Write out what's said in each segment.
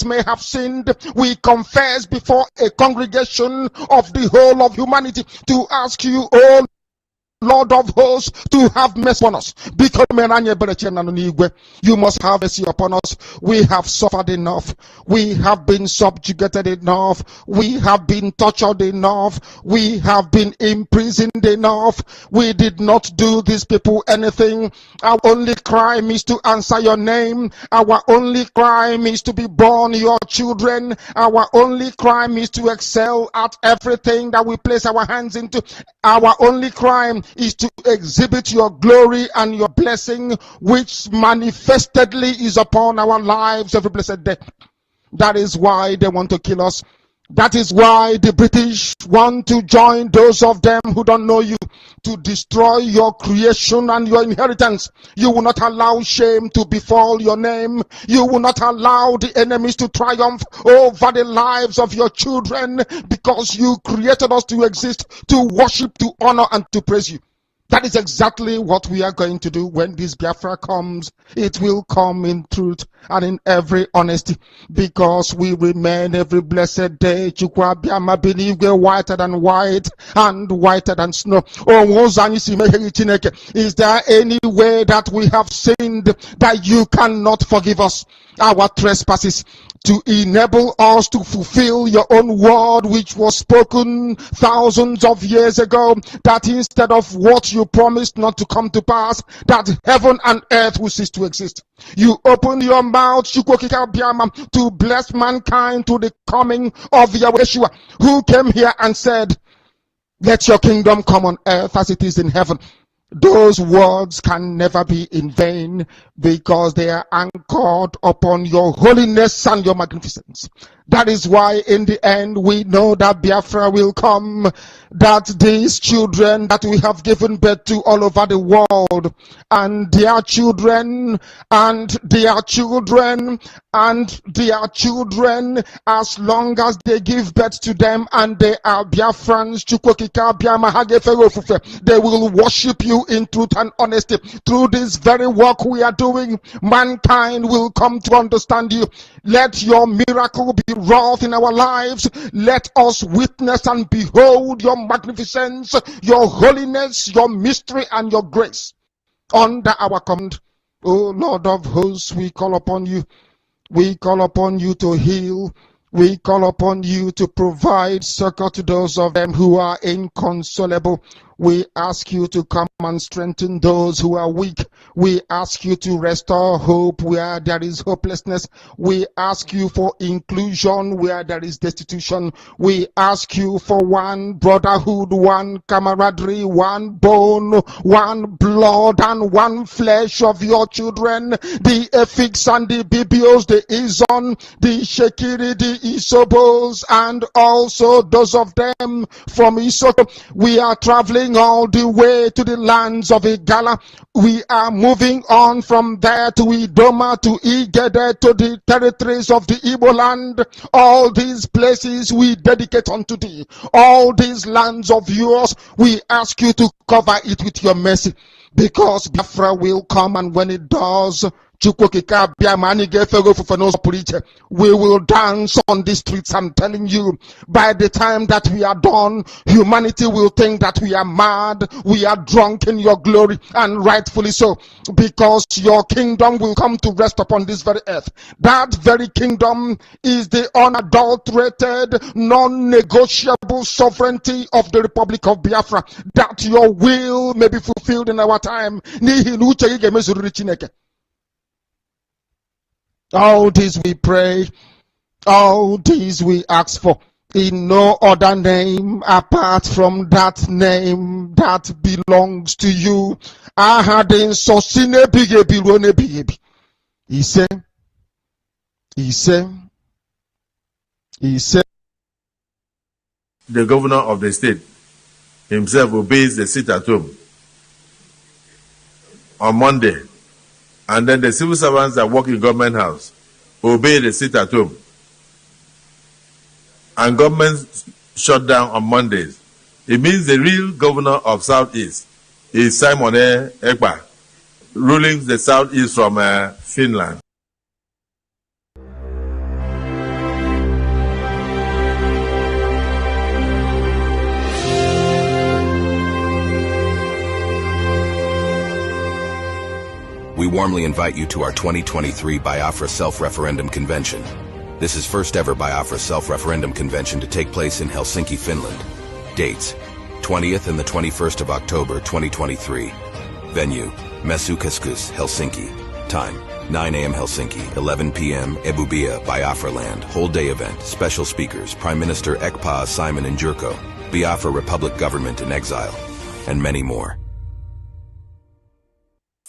may have sinned, we confess before a congregation of the whole of humanity to ask you, oh Lord of hosts, to have mercy upon us. Because you must have mercy upon us. We have suffered enough. We have been subjugated enough. We have been tortured enough. We have been imprisoned enough. We did not do these people anything. Our only crime is to answer your name. Our only crime is to be born your children. Our only crime is to excel at everything that we place our hands into. Our only crime is to exhibit your glory and your blessing, which manifestedly is upon our lives every blessed day. That is why they want to kill us. That is why the British want to join those of them who don't know you to destroy your creation and your inheritance. You will not allow shame to befall your name. You will not allow the enemies to triumph over the lives of your children, because you created us to exist, to worship, to honor, and to praise you. That is exactly what we are going to do when this Biafra comes. It will come in truth and in every honesty, because we remain every blessed day whiter than white and whiter than snow. Is there any way that we have sinned that you cannot forgive us our trespasses, to enable us to fulfill your own word, which was spoken thousands of years ago, that instead of what you promised not to come to pass, that heaven and earth will cease to exist? You opened your mouth to bless mankind to the coming of Yeshua, who came here and said, let your kingdom come on earth as it is in heaven. Those words can never be in vain, because they are anchored upon your holiness and your magnificence. That is why in the end we know that Biafra will come, that these children that we have given birth to all over the world, and their children, and their children, and their children, as long as they give birth to them and they are Biafrans, they will worship you in truth and honesty. Through this very work we are doing, mankind will come to understand you. Let your miracle be wrought in our lives. Let us witness and behold your magnificence, your holiness, your mystery, and your grace under our command. O Lord of hosts, we call upon you. We call upon you to heal. We call upon you to provide succor to those of them who are inconsolable. We ask you to come and strengthen those who are weak. We ask you to restore hope where there is hopelessness. We ask you for inclusion where there is destitution. We ask you for one brotherhood, one camaraderie, one bone, one blood, and one flesh of your children. The Efiks and the Bibios, the Izon, the Shekiri, the Isobos, and also those of them from Isoko. We are traveling all the way to the lands of Igala. We are moving on from there to Idoma, to Igede, to the territories of the Igbo land. All these places we dedicate unto thee. All these lands of yours, we ask you to cover it with your mercy, because Biafra will come, and when it does, we will dance on the streets. I'm telling you, by the time that we are done, humanity will think that we are mad, we are drunk in your glory, and rightfully so, because your kingdom will come to rest upon this very earth. That very kingdom is the unadulterated, non-negotiable sovereignty of the Republic of Biafra, that your will may be fulfilled in our time. All this we pray, all this we ask for, in no other name apart from that name that belongs to you. He said, the governor of the state himself obeys the sit at home on Monday. And then the civil servants that work in government house obey the sit at home. And government shut down on Mondays. It means the real governor of Southeast is Simon Ekpa, ruling the Southeast from Finland. warmly invite you to our 2023 BIAFRA Self-Referendum Convention. This is first ever BIAFRA Self-Referendum Convention to take place in Helsinki, Finland. Dates: 20th and the 21st of October 2023. Venue: Mesukeskus, Helsinki. Time: 9 a.m. Helsinki, 11 p.m. Ebubia, BIAFRA Land. Whole day event. Special speakers: Prime Minister Ekpa Simon Njurko, BIAFRA Republic Government in Exile, and many more.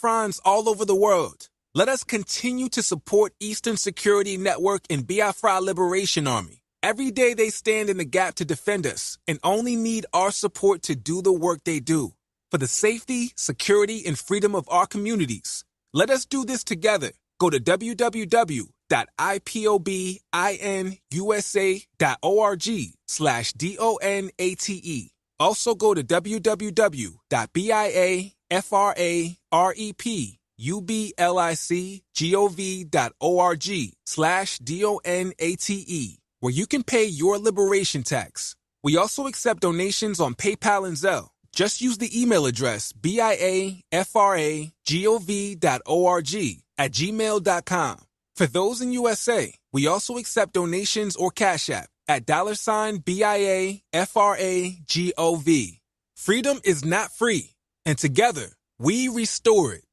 Friends all over the world, let us continue to support Eastern Security Network and BIAFRA Liberation Army. Every day they stand in the gap to defend us and only need our support to do the work they do. For the safety, security, and freedom of our communities, let us do this together. Go to www.ipobinUSA.org/DONATE. Also go to www.BIAFRAREPUBLICGov.org/DONATE, where you can pay your liberation tax. We also accept donations on PayPal and Zelle. Just use the email address BIAFRAGOV.org@gmail.com. For those in USA, we also accept donations or Cash App at $BIAFRAGOV. Freedom is not free, and together we restore it.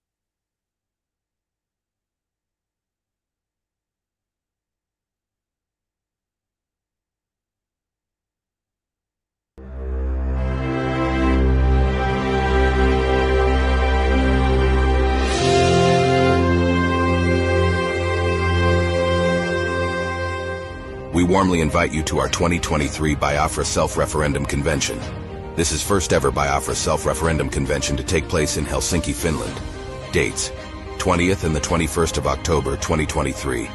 We warmly invite you to our 2023 BIAFRA Self-Referendum Convention. This is first ever BIAFRA Self-Referendum Convention to take place in Helsinki, Finland. Dates: 20th and the 21st of October 2023.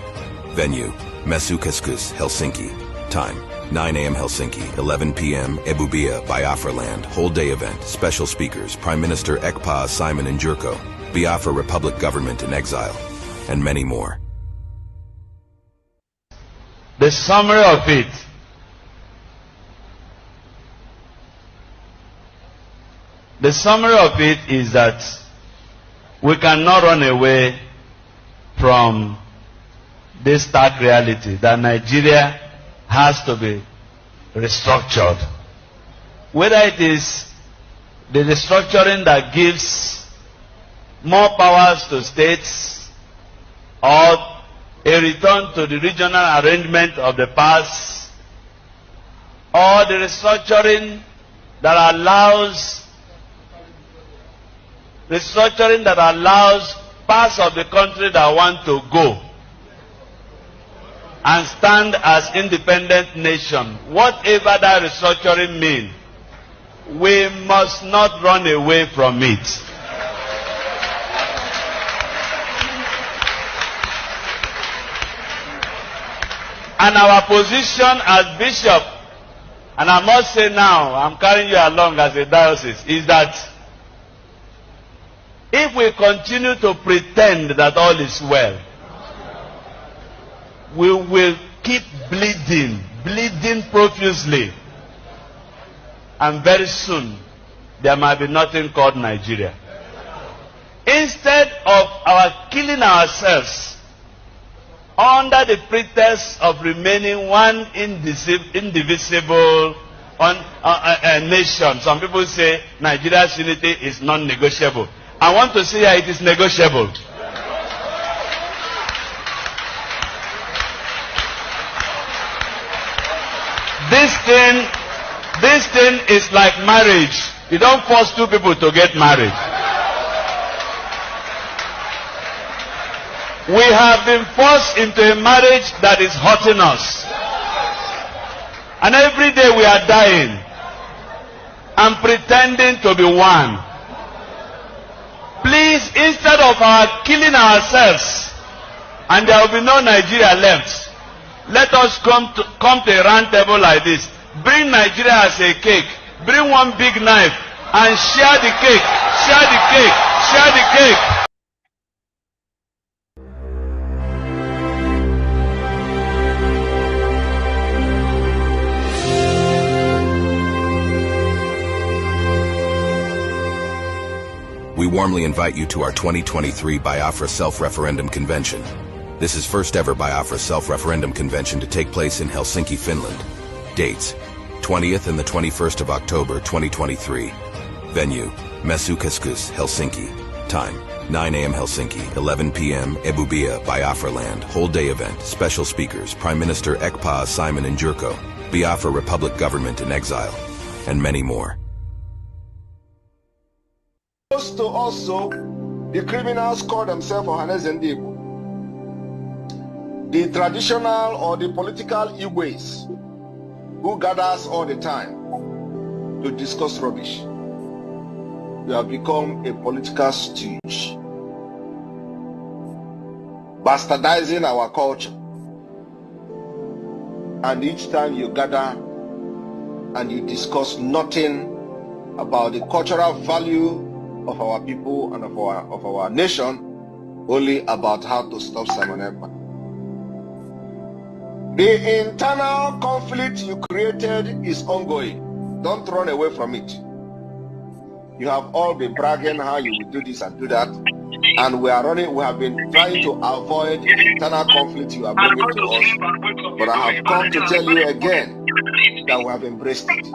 Venue: Mesukeskus, Helsinki. Time: 9 a.m. Helsinki, 11 p.m. Ebubia, BIAFRA Land. Whole day event. Special speakers: Prime Minister Ekpa Simon Njurko, BIAFRA Republic Government in Exile, and many more. The summary of it: is that we cannot run away from this stark reality that Nigeria has to be restructured. Whether it is the restructuring that gives more powers to states or a return to the regional arrangement of the past, or the restructuring that allows parts of the country that want to go and stand as independent nation. Whatever that restructuring means, we must not run away from it. And our position as bishop, and I must say now, I'm carrying you along as a diocese, is that if we continue to pretend that all is well, we will keep bleeding profusely. And very soon, there might be nothing called Nigeria. Instead of our killing ourselves under the pretext of remaining one indivisible nation. Some people say Nigeria's unity is non-negotiable. I want to say it is negotiable. This thing is like marriage. You don't force two people to get married. We have been forced into a marriage that is hurting us. And every day we are dying and pretending to be one. Please, instead of our killing ourselves, and there will be no Nigeria left, let us come to a round table like this. Bring Nigeria as a cake. Bring one big knife and share the cake. Share the cake. Share the cake. We warmly invite you to our 2023 BIAFRA Self-Referendum Convention. This is first ever BIAFRA Self-Referendum Convention to take place in Helsinki, Finland. Dates: 20th and the 21st of October 2023. Venue: Messukeskus, Helsinki. Time: 9 a.m. Helsinki, 11 p.m. Ebubia, BIAFRA Land. Whole day event. Special speakers: Prime Minister Ekpa Simon Njurko, BIAFRA Republic Government in Exile, and many more. To also, the criminals call themselves Ohanes and Igbo. The traditional or the political Igbo's who gathers all the time to discuss rubbish. You have become a political stooge, bastardizing our culture. And each time you gather and you discuss nothing about the cultural value of our people and of our nation, only about how to stop Simon Ekpa. The internal conflict you created is ongoing. Don't run away from it. You have all been bragging how you will do this and do that, and we have been trying to avoid the internal conflict you are bringing to us. But I have come to tell you again that we have embraced it.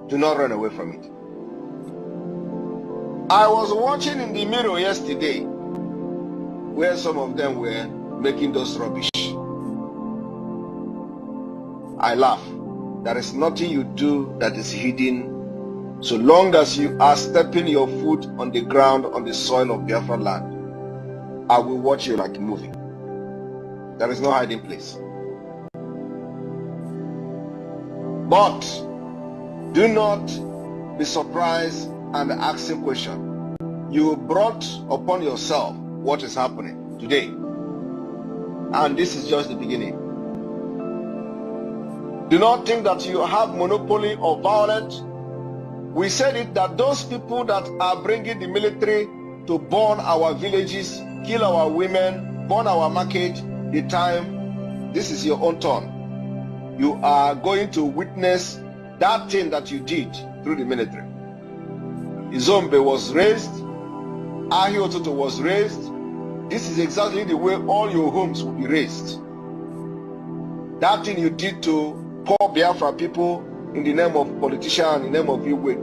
Do not run away from it. I was watching in the mirror yesterday where some of them were making those rubbish. I laugh. There is nothing you do that is hidden so long as you are stepping your foot on the ground, on the soil of Biafra land. I will watch you like a movie. There is no hiding place. But do not be surprised and ask a question. You brought upon yourself what is happening today. And this is just the beginning. Do not think that you have monopoly of violence. We said it that those people that are bringing the military to burn our villages, kill our women, burn our market, the time, this is your own turn. You are going to witness that thing that you did through the military. Izombe was raised, Ahiototo was raised. This is exactly the way all your homes will be raised. That thing you did to poor Biafra people in the name of politician, in the name of Igwe,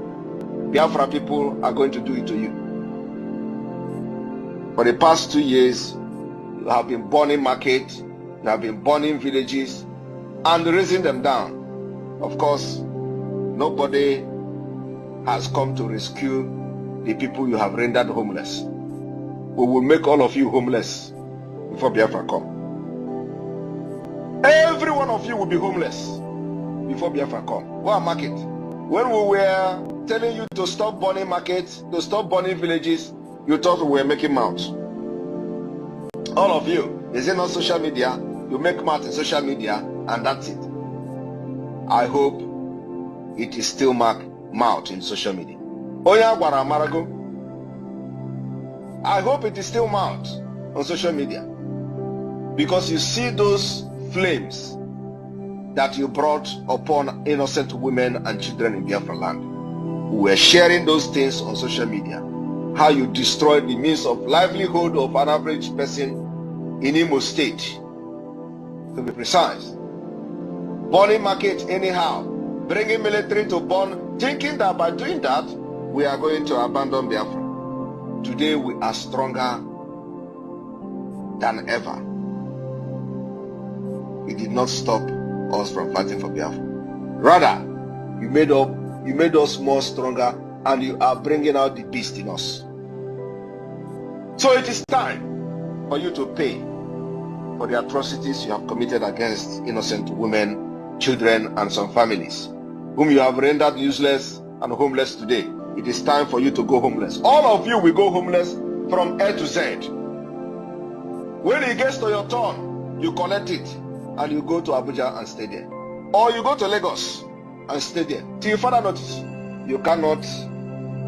Biafra people are going to do it to you. For the past 2 years, you have been burning markets, you have been burning villages, and raising them down. Of course, nobody has come to rescue the people you have rendered homeless. We will make all of you homeless before Biafra come. Every one of you will be homeless before Biafra come. Go and market. When we were telling you to stop burning markets, to stop burning villages, you thought we were making mouth. All of you, is it not social media? You make mouth in social media and that's it. I hope it is still mouth in social media. Oya gwara Marago. I hope it is still mouth on social media. Because you see those flames that you brought upon innocent women and children in Biafra land. We were sharing those things on social media. How you destroyed the means of livelihood of an average person in Imo State. To be precise. Burning markets anyhow. Bringing military to burn. Thinking that by doing that, we are going to abandon Biafra. Today we are stronger than ever. It did not stop us from fighting for Biafra. Rather, you made us more stronger, and you are bringing out the beast in us. So it is time for you to pay for the atrocities you have committed against innocent women, children, and some families, whom you have rendered useless and homeless today. It is time for you to go homeless. All of you will go homeless from A to Z. When it gets to your turn, you collect it and you go to Abuja and stay there. Or you go to Lagos and stay there. Till further notice, you cannot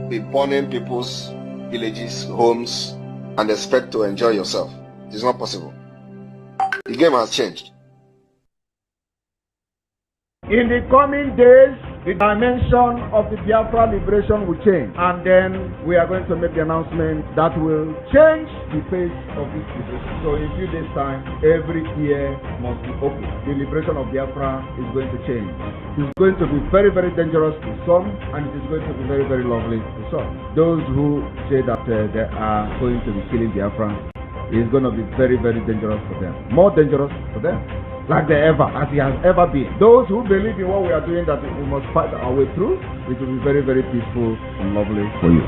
be burning people's villages, homes, and expect to enjoy yourself. It is not possible. The game has changed. In the coming days, the dimension of the Biafra liberation will change, and then we are going to make the announcement that will change the face of this liberation. So in a few days' time, every ear must be open. The liberation of Biafra is going to change. It's going to be very, very dangerous to some, and it is going to be very, very lovely to some. Those who say that they are going to be killing Biafra, is going to be very, very dangerous for them. More dangerous for them. Like they ever, as it has ever been. Those who believe in what we are doing, that we must fight our way through, it will be very, very peaceful and lovely for you.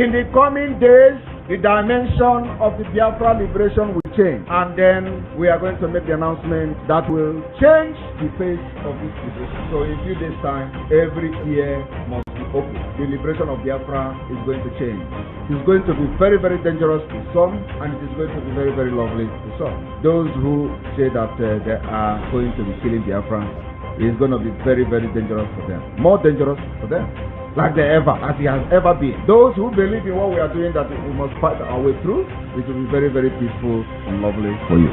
In the coming days, the dimension of the Biafra liberation will change, and then we are going to make the announcement that will change the face of this liberation. So in a few days' time, every ear must be open. The liberation of Biafra is going to change. It's going to be very, very dangerous to some, and it is going to be very, very lovely to some. Those who say that they are going to be killing Biafra, is going to be very, very dangerous for them. More dangerous for them. Like they ever, as it has ever been. Those who believe in what we are doing, that we must fight our way through, it will be very, very peaceful and lovely for you.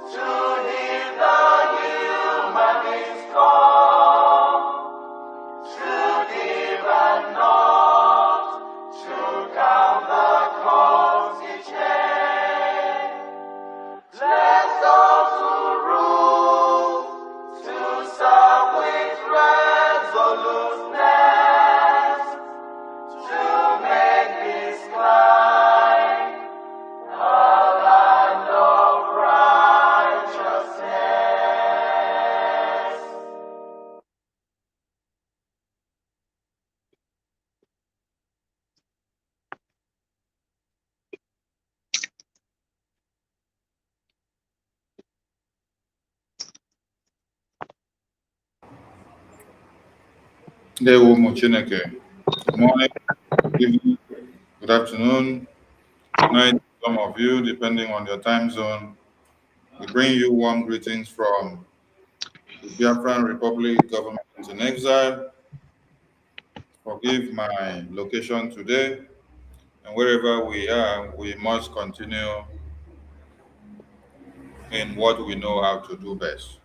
To live the humanist Good morning, good evening, good afternoon, good night, some of you, depending on your time zone. We bring you warm greetings from the Biafran Republic government in exile. Forgive my location today, and wherever we are, we must continue in what we know how to do best.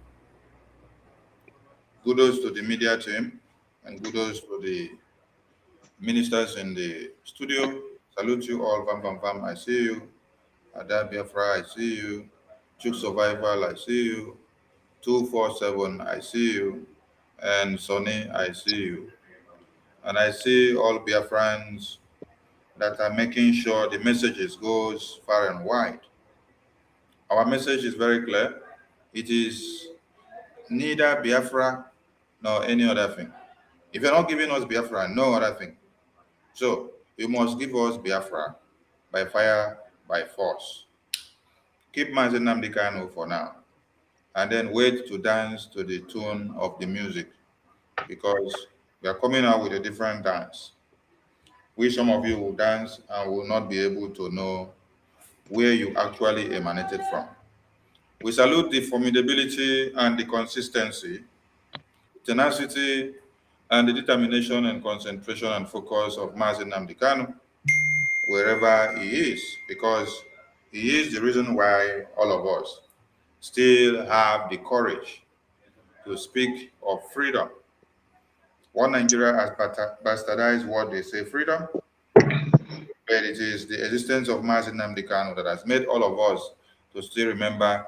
Kudos to the media team, and kudos to the ministers in the studio. Salute you all, Vam Vam Vam, I see you. Ada Biafra, I see you. Chuk Survival, I see you. 247, I see you. And Sonny, I see you. And I see all Biafrans that are making sure the messages goes far and wide. Our message is very clear. It is neither Biafra nor any other thing. If you're not giving us Biafra, no other thing. So you must give us Biafra by fire, by force. Keep Mazen Nnamdi Kanu for now, and then wait to dance to the tune of the music, because we are coming out with a different dance. Some of you will dance and will not be able to know where you actually emanated from. We salute the formidability and the consistency, tenacity, and the determination and concentration and focus of Mazen Nnamdi Kanu, wherever he is, because he is the reason why all of us still have the courage to speak of freedom. One Nigeria has bastardized what they say freedom, but it is the existence of Mazen Nnamdi Kanu that has made all of us to still remember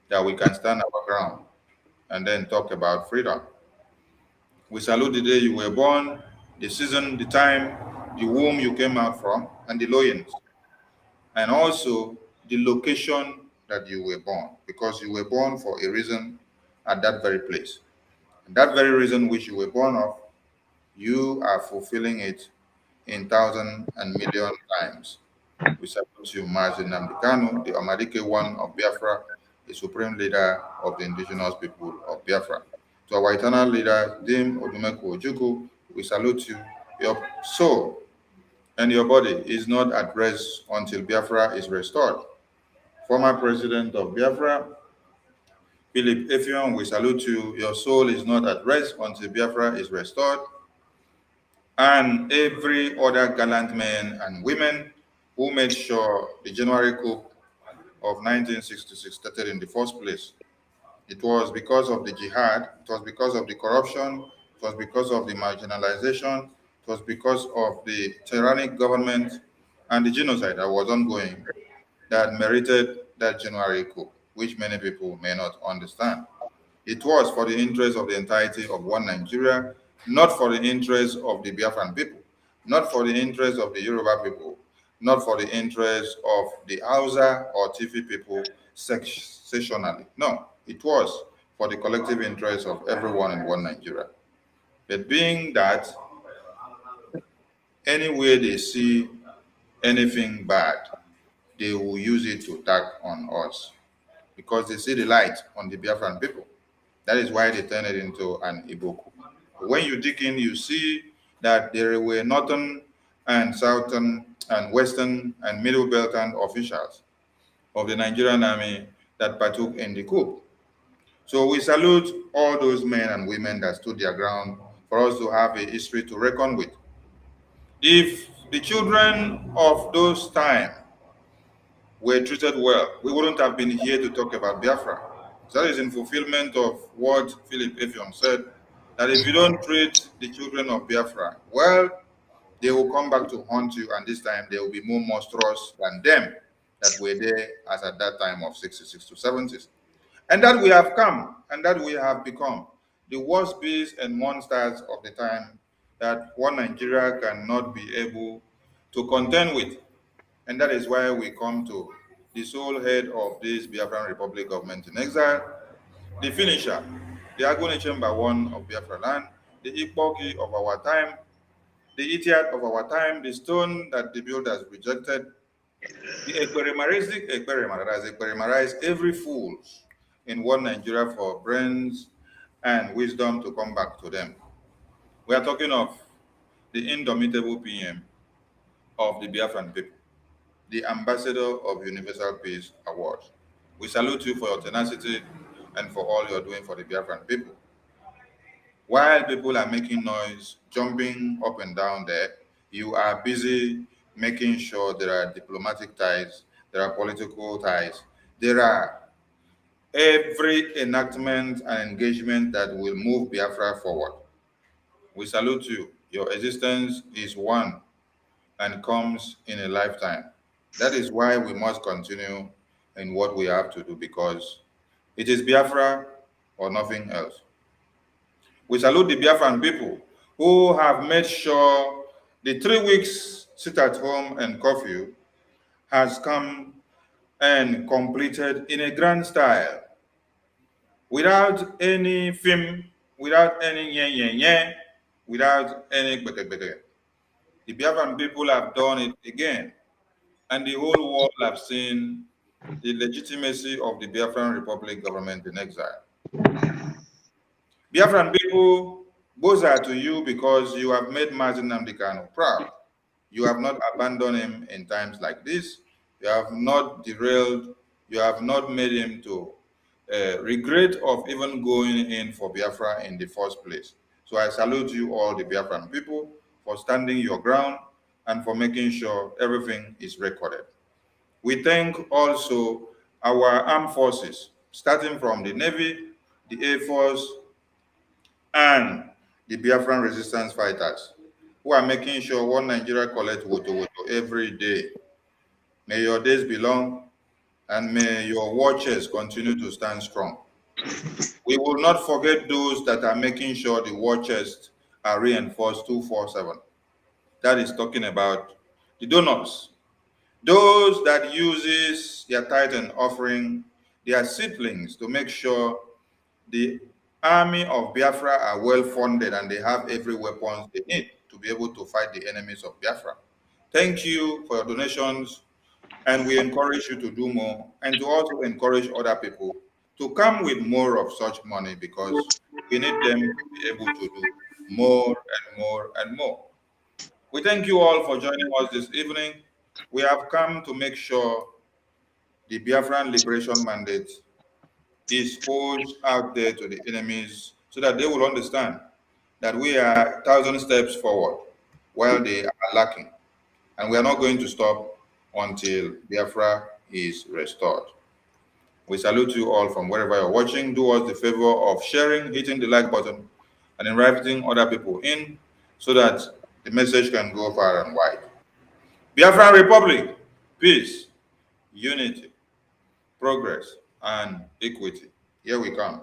that we can stand our ground and then talk about freedom. We salute the day you were born, the season, the time, the womb you came out from, and the loins, and also the location that you were born, because you were born for a reason at that very place. And that very reason which you were born of, you are fulfilling it in thousand and million times. We salute you, Mazen Nnamdi Kanu, the Amadike one of Biafra, the supreme leader of the indigenous people of Biafra. To our eternal leader, Dim Odumeku Ojukwu, we salute you. Your soul and your body is not at rest until Biafra is restored. Former president of Biafra, Philip Effiong, we salute you. Your soul is not at rest until Biafra is restored. And every other gallant men and women who made sure the January coup of 1966 started in the first place. It was because of the jihad, it was because of the corruption, it was because of the marginalization, it was because of the tyrannic government and the genocide that was ongoing that merited that January coup, which many people may not understand. It was for the interest of the entirety of one Nigeria, not for the interest of the Biafran people, not for the interest of the Yoruba people, not for the interest of the Hausa or Tifi people sectionally. No, it was for the collective interest of everyone in one Nigeria. But being that anywhere they see anything bad, they will use it to attack on us, because they see the light on the Biafran people. That is why they turn it into an Igbo coup. When you dig in, you see that there were northern and southern and western and middle beltland officials of the Nigerian army that partook in the coup. So we salute all those men and women that stood their ground for us to have a history to reckon with. If the children of those times were treated well, we wouldn't have been here to talk about Biafra. So that is in fulfillment of what Philip Effiong said, that if you don't treat the children of Biafra well, they will come back to haunt you, and this time they will be more monstrous than them that were there as at that time of 66 to 70s. And that we have come, and that we have become the worst beasts and monsters of the time that one Nigeria cannot be able to contend with. And that is why we come to the sole head of this Biafran Republic government in exile, the finisher, the Agone Chamber One of Biafra land, the Ikpoki of our time, the idiot of our time, the stone that the builders rejected, the Ekperimaristic Ekperima that has Ekperimarized every fool in one Nigeria for brains and wisdom to come back to them. We are talking of the indomitable PM of the Biafran people, the ambassador of Universal Peace Award. We salute you for your tenacity and for all you're doing for the Biafran people. While people are making noise, jumping up and down there, you are busy making sure there are diplomatic ties, there are political ties, there are every enactment and engagement that will move Biafra forward. We salute you. Your existence is one and comes in a lifetime. That is why we must continue in what we have to do, because it is Biafra or nothing else. We salute the Biafran people who have made sure the 3 weeks sit at home and curfew has come and completed in a grand style, without any film, without any nye, without any gbege. The Biafran people have done it again, and the whole world have seen the legitimacy of the Biafran Republic government in exile. Biafran people, both are to you because you have made Mazi Nnamdi Kanu proud. You have not abandoned him in times like this. You have not derailed. You have not made him to regret of even going in for Biafra in the first place. So I salute you all, the Biafran people, for standing your ground and for making sure everything is recorded. We thank also our armed forces, starting from the Navy, the Air Force, and the Biafran resistance fighters, who are making sure one Nigeria collect woto every day. May your days be long, and may your watches continue to stand strong. We will not forget those that are making sure the watches are reinforced 24/7. That is talking about the donors, those that uses their tithe and offering, their siblings, to make sure the army of Biafra are well funded and they have every weapon they need to be able to fight the enemies of Biafra. Thank you for your donations, and we encourage you to do more and to also encourage other people to come with more of such money, because we need them to be able to do more and more and more. We thank you all for joining us this evening. We have come to make sure the Biafran Liberation Mandate is pushed out there to the enemies so that they will understand that we are 1,000 steps forward while they are lacking. And we are not going to stop until Biafra is restored. We salute you all from wherever you're watching. Do us the favor of sharing, hitting the like button, and inviting other people in so that the message can go far and wide. Biafran Republic, peace, unity, progress, and equity. Here we come.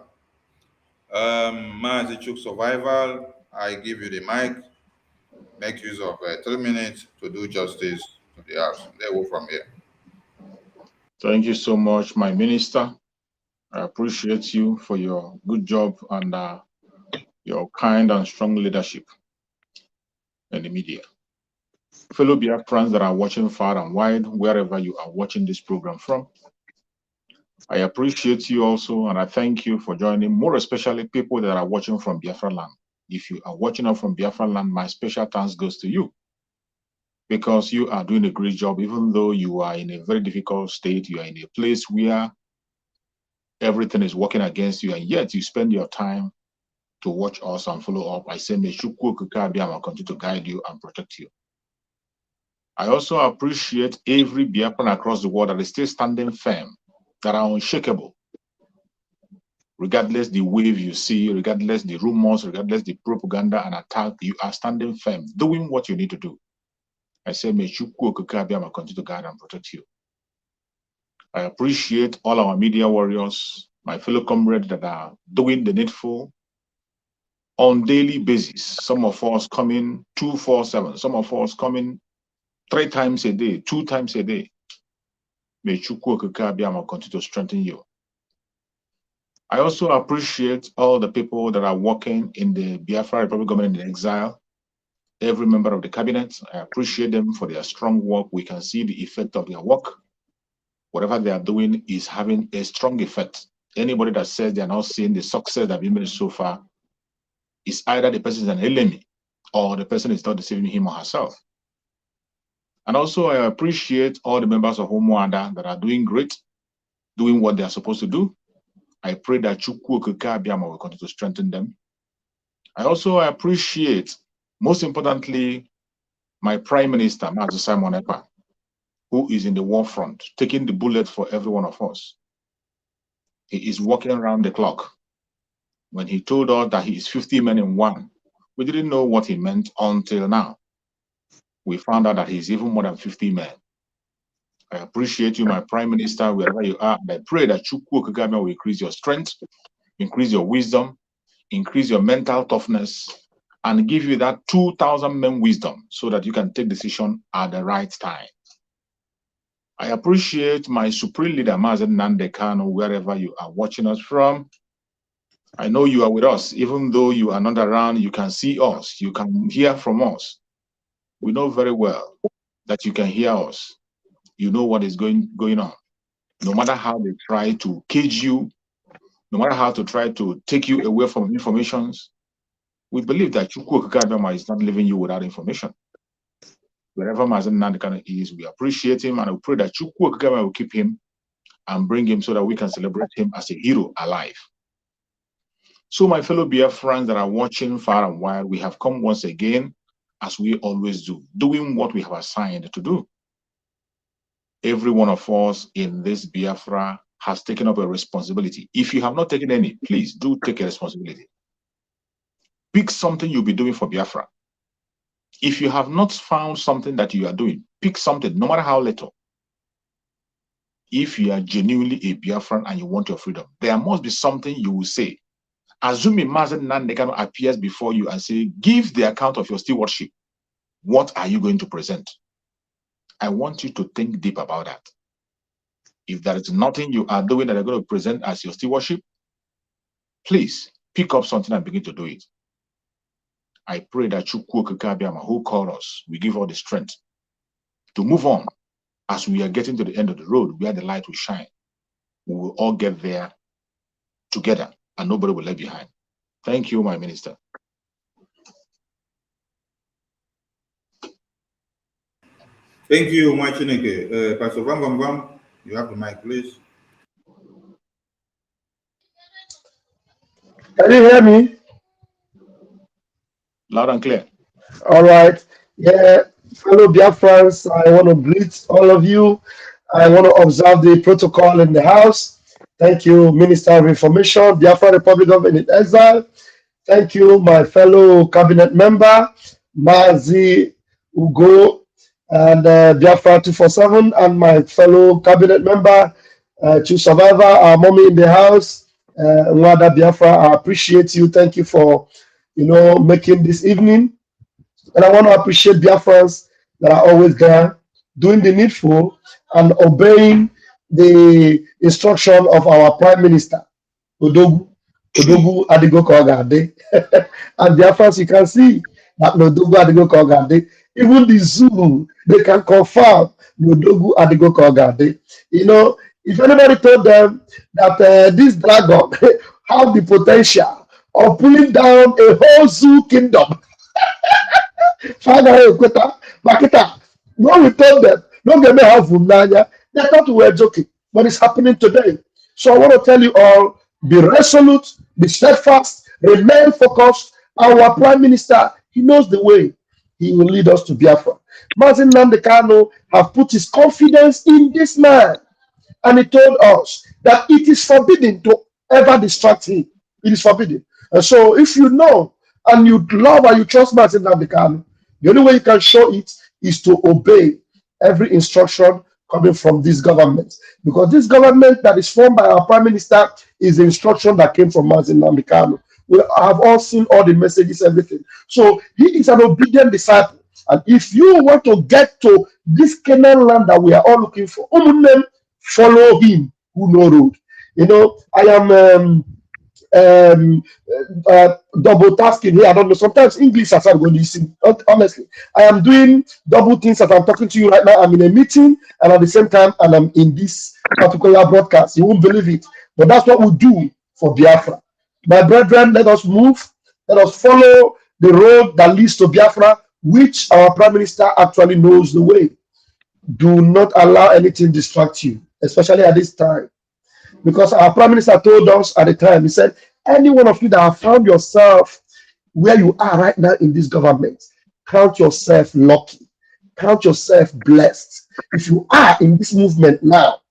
Mazichuk Survival, I give you the mic. Make use of 3 minutes to do justice to the house. They will from here. Thank you so much, my minister. I appreciate you for your good job and your kind and strong leadership in the media. Fellow Biafrans that are watching far and wide, wherever you are watching this program from, I appreciate you also, and I thank you for joining, more especially people that are watching from Biafra land. If you are watching up from Biafra land, my special thanks goes to you, because you are doing a great job, even though you are in a very difficult state. You are in a place where everything is working against you, and yet you spend your time to watch us and follow up. I say, may Chukwu Okike Abiama continue to guide you and protect you. I also appreciate every Biafran across the world that is still standing firm, that are unshakable, regardless the wave you see, regardless the rumors, regardless the propaganda and attack. You are standing firm, doing what you need to do. I say, may Chukwu Okike Abiama continue to guide and protect you. I appreciate all our media warriors, my fellow comrades that are doing the needful on daily basis. Some of us coming 247, some of us coming 3 times a day, 2 times a day. May Chukwu Okike Abiama continue to strengthen you. I also appreciate all the people that are working in the Biafra Republic government in exile, every member of the cabinet. I appreciate them for their strong work. We can see the effect of their work. Whatever they are doing is having a strong effect. Anybody that says they are not seeing the success that we made so far is either the person is an enemy or the person is not deceiving him or herself. And also, I appreciate all the members of Homoada that are doing great, doing what they are supposed to do. I pray that Chukwu Okike Abiama will continue to strengthen them. I also appreciate, most importantly, my Prime Minister, Mazi Simon Ekpa, who is in the war front, taking the bullet for every one of us. He is working around the clock. When he told us that he is 50 men in one, we didn't know what he meant until now. We found out that he's even more than 50 men. I appreciate you, my Prime Minister, wherever you are, and I pray that Chukwu Okike Abiama will increase your strength, increase your wisdom, increase your mental toughness, and give you that 2,000 men wisdom so that you can take decision at the right time. I appreciate my supreme leader, Mazen Nnamdi Kanu, wherever you are watching us from. I know you are with us, even though you are not around, you can see us, you can hear from us. We know very well that you can hear us. You know what is going on. No matter how they try to cage you, no matter how to try to take you away from information, we believe that Chukwu Okike Abiama is not leaving you without information. Wherever Mazen Nnamdi Kanu is, we appreciate him, and we pray that Chukwu Okike Abiama will keep him and bring him so that we can celebrate him as a hero alive. So my fellow BIAFRANs that are watching far and wide, we have come once again, as we always do, doing what we have assigned to do. Every one of us in this Biafra has taken up a responsibility. If you have not taken any, please do take a responsibility. Pick something you'll be doing for Biafra. If you have not found something that you are doing, pick something, no matter how little. If you are genuinely a Biafran and you want your freedom, there must be something you will say. Assuming Mazen Nnamdi Kanu appears before you and say, give the account of your stewardship. What are you going to present? I want you to think deep about that. If there is nothing you are doing that you're going to present as your stewardship, please pick up something and begin to do it. I pray that Chukwu Okike Abiama, who called us, will give all the strength to move on as we are getting to the end of the road where the light will shine. We will all get there together and nobody will left behind. Thank you, my minister. Thank you, my Chineke. Pastor Vam Vam Vam, you have the mic, please. Can you hear me? Loud and clear. All right. Yeah, fellow Biafrans, I want to greet all of you. I want to observe the protocol in the house. Thank you, Minister of Information, Biafra Republic of in Exile. Thank you, my fellow cabinet member, Mazi Ugo, and Biafra 247, and my fellow cabinet member, to Survivor, our mommy in the house, Nwada Biafra. I appreciate you. Thank you for, making this evening. And I want to appreciate Biafrans that are always there, doing the needful and obeying the instruction of our Prime Minister, Odogu Adigo Kogade. And Biafrans, you can see that Odogu Adigo Kogade, even the zoo, they can confirm Odogu Adigo Kogade. If anybody told them that this dragon have the potential of pulling down a whole zoo kingdom, Father, Makita, when we told them, don't get me half Vunanya, they thought we were joking, but it's happening today. So I want to tell you all, be resolute, be steadfast, remain focused. Our Prime Minister, he knows the way. He will lead us to Biafra. Mazen Nnamdi Kanu have put his confidence in this man. And he told us that it is forbidden to ever distract him. It is forbidden. And so if you know and you love and you trust Mazen Nnamdi Kanu, the only way you can show it is to obey every instruction coming from this government. Because this government that is formed by our Prime Minister is the instruction that came from Mazen Nnamdi Kanu. We have all seen all the messages, everything. So he is an obedient disciple. And if you want to get to this Canaan land that we are all looking for, follow him who know road. I am double tasking here. I don't know. Sometimes English as I'm going to listen. Honestly, I am doing double things as I'm talking to you right now. I'm in a meeting and at the same time, and I'm in this particular broadcast. You won't believe it, but that's what we do for Biafra. My brethren, let us move. Let us follow the road that leads to Biafra, which our Prime Minister actually knows the way. Do not allow anything distract you, especially at this time. Because our Prime Minister told us at the time, he said, any one of you that have found yourself where you are right now in this government, count yourself lucky, count yourself blessed. If you are in this movement now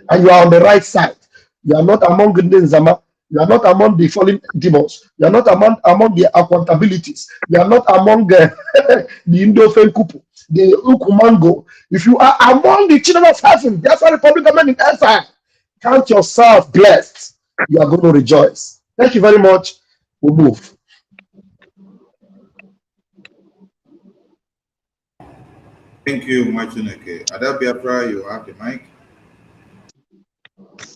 and you are on the right side, you are not among the Nzama, you are not among the fallen demons, you are not among the accountabilities, you are not among the Indofen Kupu, the Ukumango. If you are among the children of heaven, that's why the public government in exile. Count yourself blessed. You are going to rejoice. Thank you very much. We'll move. Thank you, Machineke. Ada Biafra, you have the mic.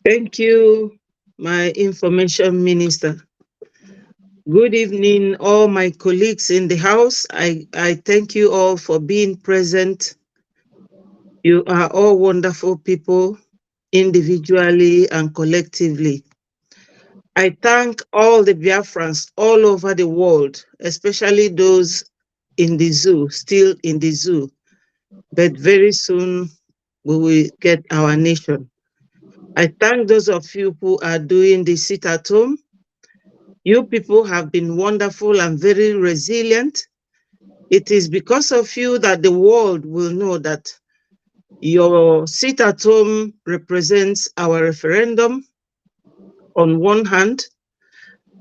Thank you, my information minister. Good evening, all my colleagues in the house. I thank you all for being present. You are all wonderful people, individually and collectively. I thank all the Biafrans all over the world, especially those in the zoo, still in the zoo. But very soon we will get our nation. I thank those of you who are doing the sit at home. You people have been wonderful and very resilient. It is because of you that the world will know that your sit at home represents our referendum on one hand,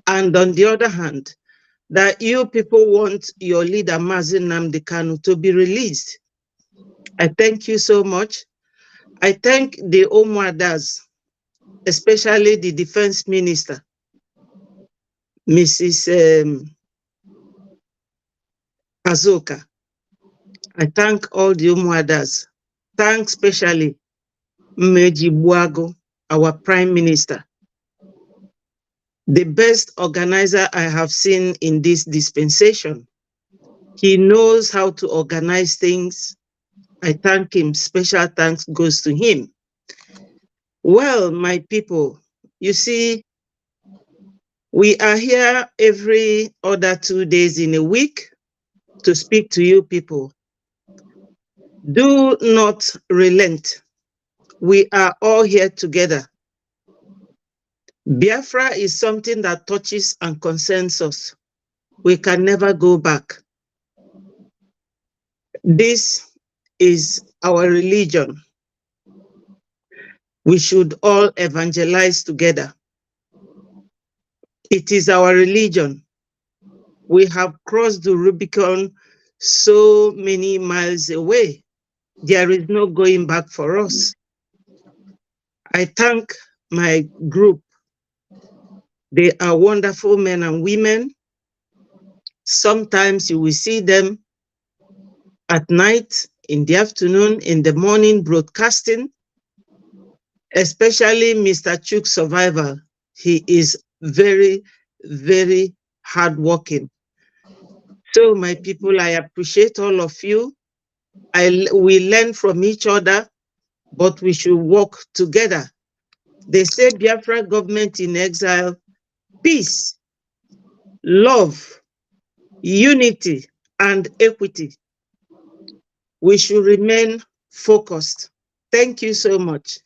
and on the other hand, that you people want your leader, Mazi Nnamdi Kanu, to be released. I thank you so much. I thank the Omwadas, especially the defense minister, Mrs. Azoka. I thank all the Omwadas. Thank especially Meji Buago, our prime minister, the best organizer I have seen in this dispensation. He knows how to organize things. I thank him. Special thanks goes to him. Well, my people, you see, we are here every other 2 days in a week to speak to you people. Do not relent. We are all here together. Biafra is something that touches and concerns us. We can never go back. This is our religion. We should all evangelize together. It is our religion. We have crossed the Rubicon so many miles away. There is no going back for us. I thank my group. They are wonderful men and women. Sometimes you will see them at night, in the afternoon, in the morning broadcasting, especially Mr. Chuk Survival. He is very, very hardworking. So my people, I appreciate all of you. We learn from each other, but we should work together. They say Biafra government in exile, peace, love, unity, and equity. We should remain focused. Thank you so much.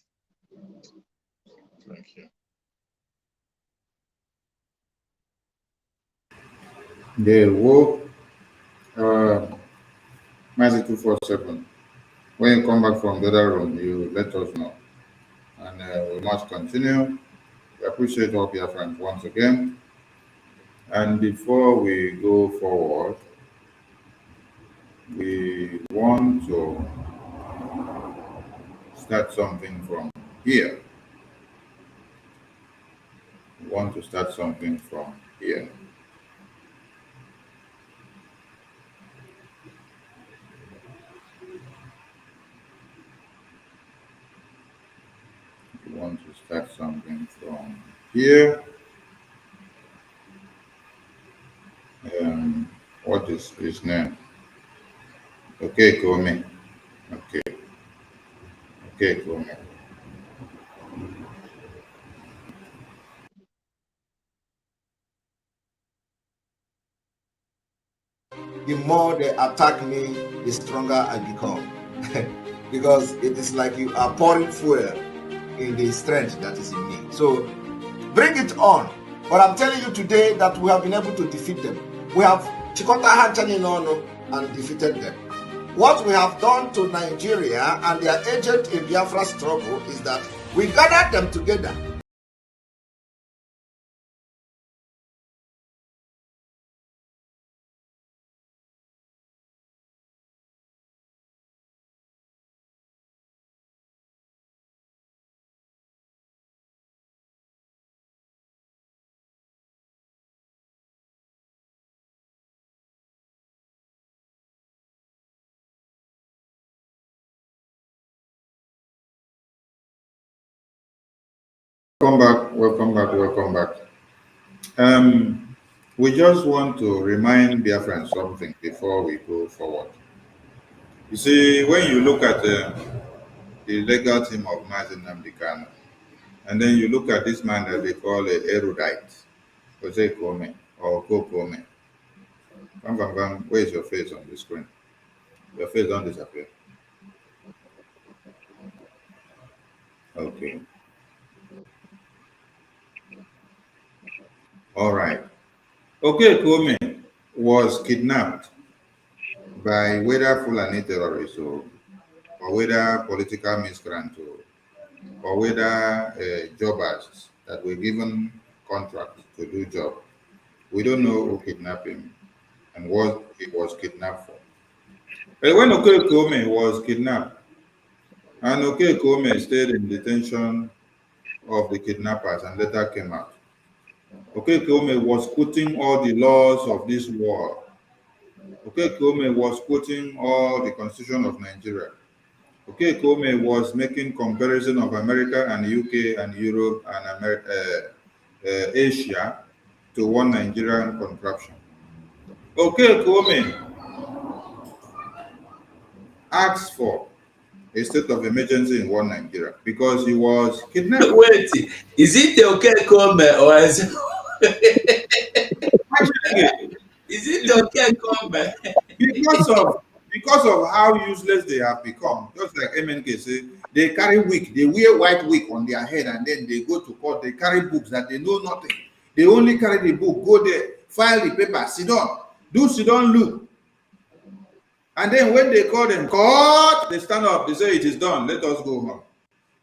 Thank you. They will. Magic 247. When you come back from the other room, you let us know. And we must continue. We appreciate all your friends once again. And before we go forward, we want to start something from here. We want to start something from here. We want to start something from here. What is his name? Okay, Komi. Okay. Okay, Komi. more they attack me, the stronger I become. Because it is like you are pouring fuel in the strength that is in me. So bring it on. But I'm telling you today that we have been able to defeat them. We have and defeated them. What we have done to Nigeria and their agent in Biafra struggle is that we gathered them together. Welcome back. We just want to remind Biafrans something before we go forward. You see, when you look at the legal team of Mazen Namdekano, and then you look at this man that they call a erudite, Jose Kome or Kokome. Where is your face on the screen? Your face don't disappear. Okay. All right. Okay, Kome was kidnapped by whether Fulani terrorists or whether political miscreants or whether jobbers that were given contracts to do job. We don't know who kidnapped him and what he was kidnapped for. But when Okekome was kidnapped, and Okekome stayed in detention of the kidnappers and later came out, Okekome was quoting all the laws of this war. Okekome was quoting all the constitution of Nigeria. Okekome was making comparison of America and UK and Europe and Asia to one Nigerian contraption. Okekome asked for a state of emergency in one Nigeria because he was kidnapped. Wait, is it Okekome or is it? Is it Okekome? Because of how useless they have become, just like MNK say, they carry wig, they wear white wig on their head, and then they go to court, they carry books that they know nothing. They only carry the book, go there, file the paper, sit down, look. And then when they call them court, they stand up, they say it is done, let us go home.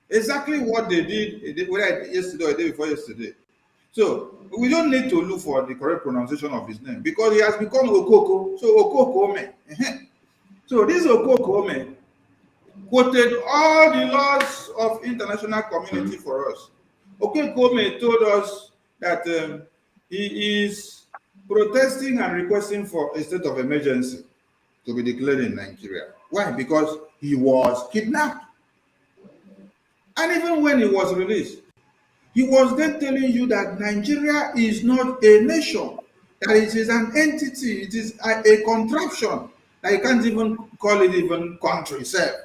Exactly what they did, whether yesterday or the day before yesterday. So we don't need to look for the correct pronunciation of his name because he has become Okoko. So Okokome. So this Okokome quoted all the laws of international community for us. Okokome told us that he is protesting and requesting for a state of emergency to be declared in Nigeria. Why? Because he was kidnapped. And even when he was released, he was then telling you that Nigeria is not a nation, that it is an entity, it is a contraption, that you can't even call it even country itself.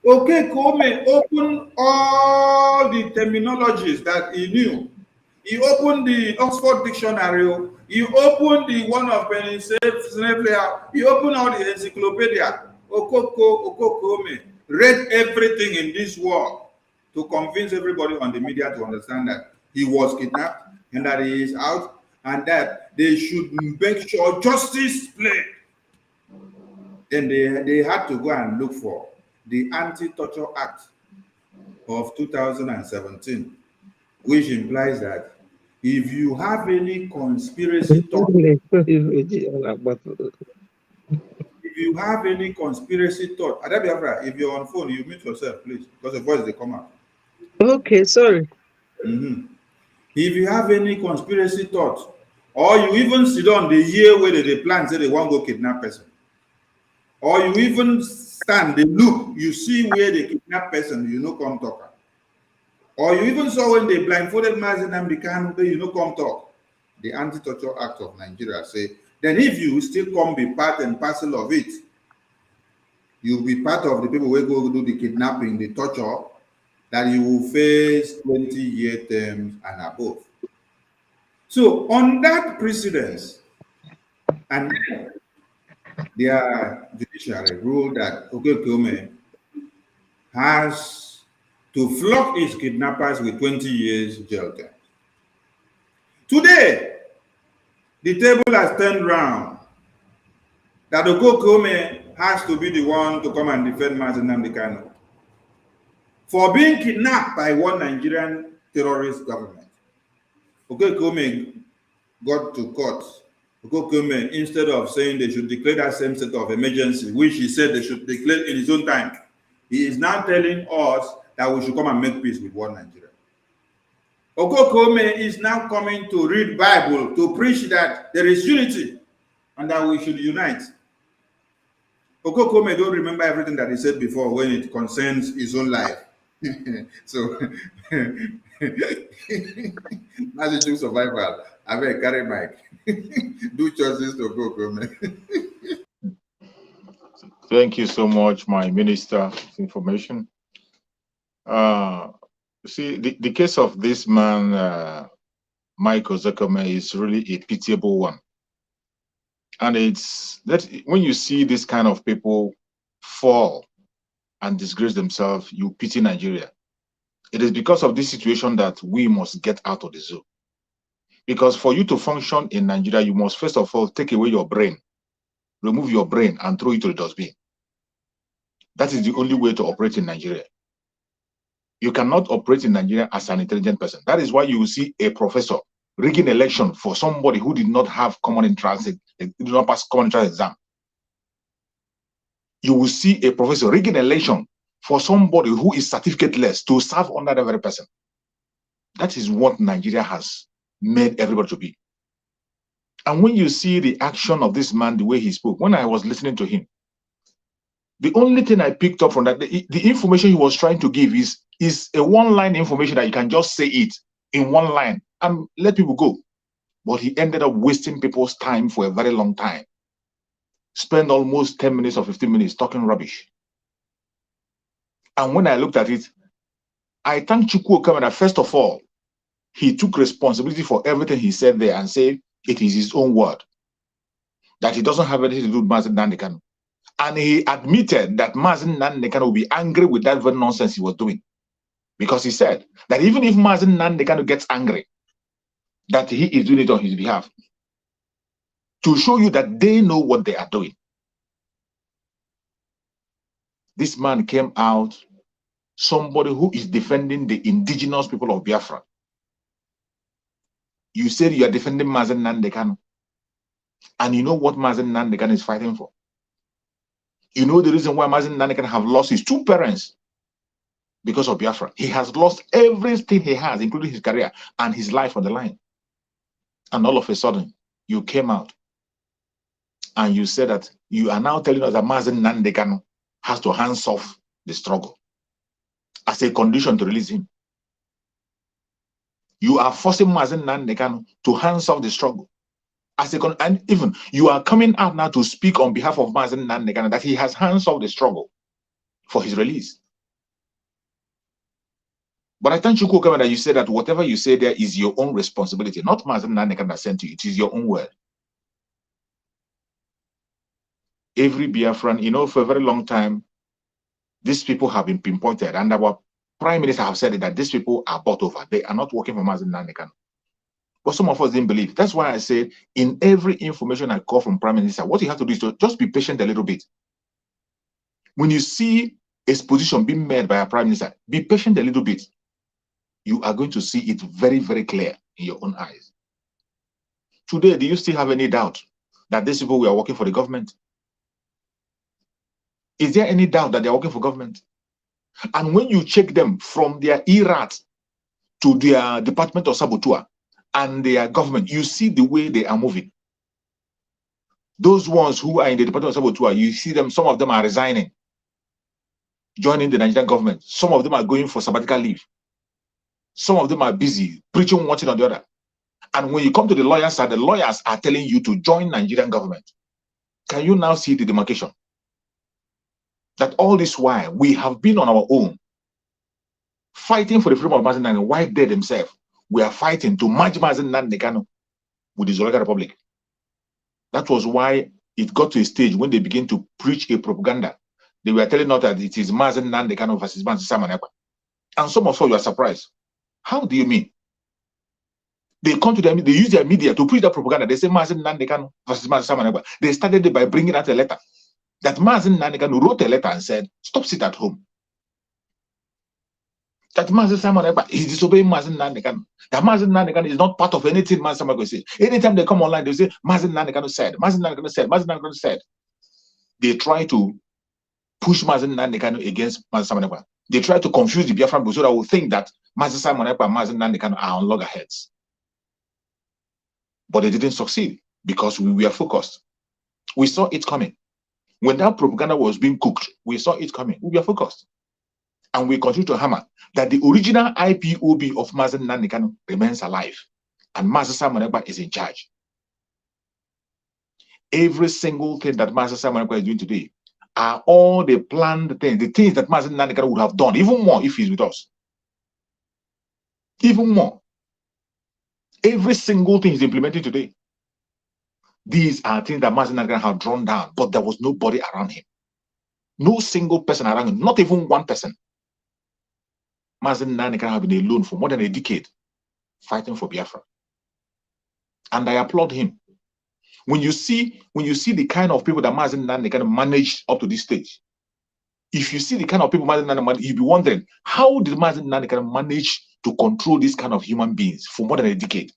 Okekome opened all the terminologies that he knew. He opened the Oxford Dictionary, he opened the one of Pennsylvania, he opened all the encyclopedia. Okekome read everything in this world to convince everybody on the media to understand that he was kidnapped and that he is out and that they should make sure justice played. Then they had to go and look for the Anti-Torture Act of 2017, which implies that if you have any conspiracy thought, Adabiafra, if you're on phone, you mute yourself, please, because the voice they come out. Okay, sorry. If you have any conspiracy thought, or you even sit on the year where they plan, say they want to go kidnap person, or you even stand, they look, you see where they kidnap person, you know, come talk. Or you even saw when they blindfolded Mazen Namdekano, you know, come talk. The Anti-Torture Act of Nigeria say, then if you still come be part and parcel of it, you'll be part of the people who go do the kidnapping, the torture, that you will face 20-year terms and above. So on that precedence, and their judiciary ruled that Okekome has to flog his kidnappers with 20 years jail term. Today, the table has turned round that Okekome has to be the one to come and defend Mazi Nnamdi Kanu for being kidnapped by one Nigerian terrorist government. Okekome got to court. Okekome, instead of saying they should declare that same state of emergency, which he said they should declare in his own time, he is now telling us that we should come and make peace with one Nigeria. Okekome is now coming to read Bible, to preach that there is unity and that we should unite. Okekome don't remember everything that he said before when it concerns his own life. So, as a true survival, I will carry mic. Do justice to Okekome. Thank you so much, my Minister of Information. See, the case of this man, Michael Okekome, is really a pitiable one. And it's that when you see this kind of people fall and disgrace themselves, you pity Nigeria. It is because of this situation that we must get out of the zoo. Because for you to function in Nigeria, you must first of all take away your brain, remove your brain and throw it to the dustbin. That is the only way to operate in Nigeria. You cannot operate in Nigeria as an intelligent person. That is why you will see a professor rigging election for somebody who did not have common entrance, did not pass common entrance exam. You will see a professor rigging election for somebody who is certificateless to serve under the very person. That is what Nigeria has made everybody to be. And when you see the action of this man, the way he spoke, when I was listening to him, the only thing I picked up from that, the information he was trying to give is a one-line information that you can just say it in one line and let people go. But he ended up wasting people's time for a very long time. Spend almost 10 minutes or 15 minutes talking rubbish. And when I looked at it, I thank Chukwu Okemena. First of all, he took responsibility for everything he said there and said it is his own word, that he doesn't have anything to do with Mazi Nnamdi Kanu. And he admitted that Mazi Nnamdi Kanu will be angry with that very nonsense he was doing. Because he said that even if Mazi Nnamdi Kanu gets angry, that he is doing it on his behalf. To show you that they know what they are doing. This man came out, somebody who is defending the indigenous people of Biafra. You said you are defending Mazi Nnamdi Kanu. And you know what Mazi Nnamdi Kanu is fighting for? You know the reason why Mazi Nnamdi Kanu have lost his two parents? Because of Biafra. He has lost everything he has, including his career and his life on the line. And all of a sudden, you came out and you said that you are now telling us that Mazi Nnamdi Kanu has to hands off the struggle as a condition to release him. You are forcing Mazi Nnamdi Kanu to hands off the struggle. And even you are coming out now to speak on behalf of Mazi Nnamdi Kanu that he has hands off the struggle for his release. But I thank you, Okemena, that you said that whatever you say there is your own responsibility, not Mazi Nnamdi Kanu that sent you. It is your own word. Every Biafran, you know, for a very long time, these people have been pinpointed, and our Prime Minister have said that these people are bought over. They are not working for Mazi Nnamdi Kanu. But some of us didn't believe. That's why I say in every information I call from Prime Minister, what you have to do is to just be patient a little bit. When you see a position being made by a Prime Minister, be patient a little bit. You are going to see it very, very clear in your own eyes. Today, do you still have any doubt that these people were working for the government? Is there any doubt that they are working for government? And when you check them from their ERAT to their Department of Saboteur and their government, you see the way they are moving. Those ones who are in the Department of Saboteur, you see them, some of them are resigning, joining the Nigerian government. Some of them are going for sabbatical leave. Some of them are busy preaching one thing or the other. And when you come to the lawyer side, the lawyers are telling you to join Nigerian government. Can you now see the demarcation? That all this while we have been on our own, fighting for the freedom of Mazi Nnamdi Kanu, while they themselves we are fighting to merge Mazi Nnamdi Kanu with the Zululand Republic. That was why it got to a stage when they began to preach a propaganda. They were telling us that it is Mazen Nandekano versus Mazen Simon Ekpa. And some of you are surprised. How do you mean? They come to them, they use their media to preach that propaganda. They say Mazen Nandekano versus Mazen Simon Ekpa. They started it by bringing out a letter. That Mazen Nandekano wrote a letter and said, stop sit at home. That Mazen Simon Ekpa is disobeying Mazen Nandekano. That Mazen Nandekano is not part of anything Mazen Simon Ekpa say. Anytime they come online, they say Mazen Nandekano said, Mazen Nandekano said, Mazen Nandekano said. They try to push Mazen Nandekano against Mazen Simon Ekpa. They try to confuse the Biafran people so that we think that Mazen Simon Ekpa and Mazen Nandekano are on loggerheads. But they didn't succeed because we were focused. We saw it coming. When that propaganda was being cooked, we saw it coming. We were focused. And we continue to hammer that the original IPOB of Mazen Nandekano remains alive. And Mazen Simon Ekpa is in charge. Every single thing that Mazen Simon Ekpa is doing today are all the planned things, the things that Mazen Nandekano would have done, even more if he's with us. Even more. Every single thing he's implementing today. These are things that Mazen Nandekano had drawn down, but there was nobody around him. No single person around him, not even one person. Mazen Nandekano have been alone for more than a decade, fighting for Biafra. And I applaud him. When you see the kind of people that Mazen Nandekano managed up to this stage, if you see the kind of people Mazen Nandekano managed, you'll be wondering, how did Mazen Nandekano manage to control this kind of human beings for more than a decade?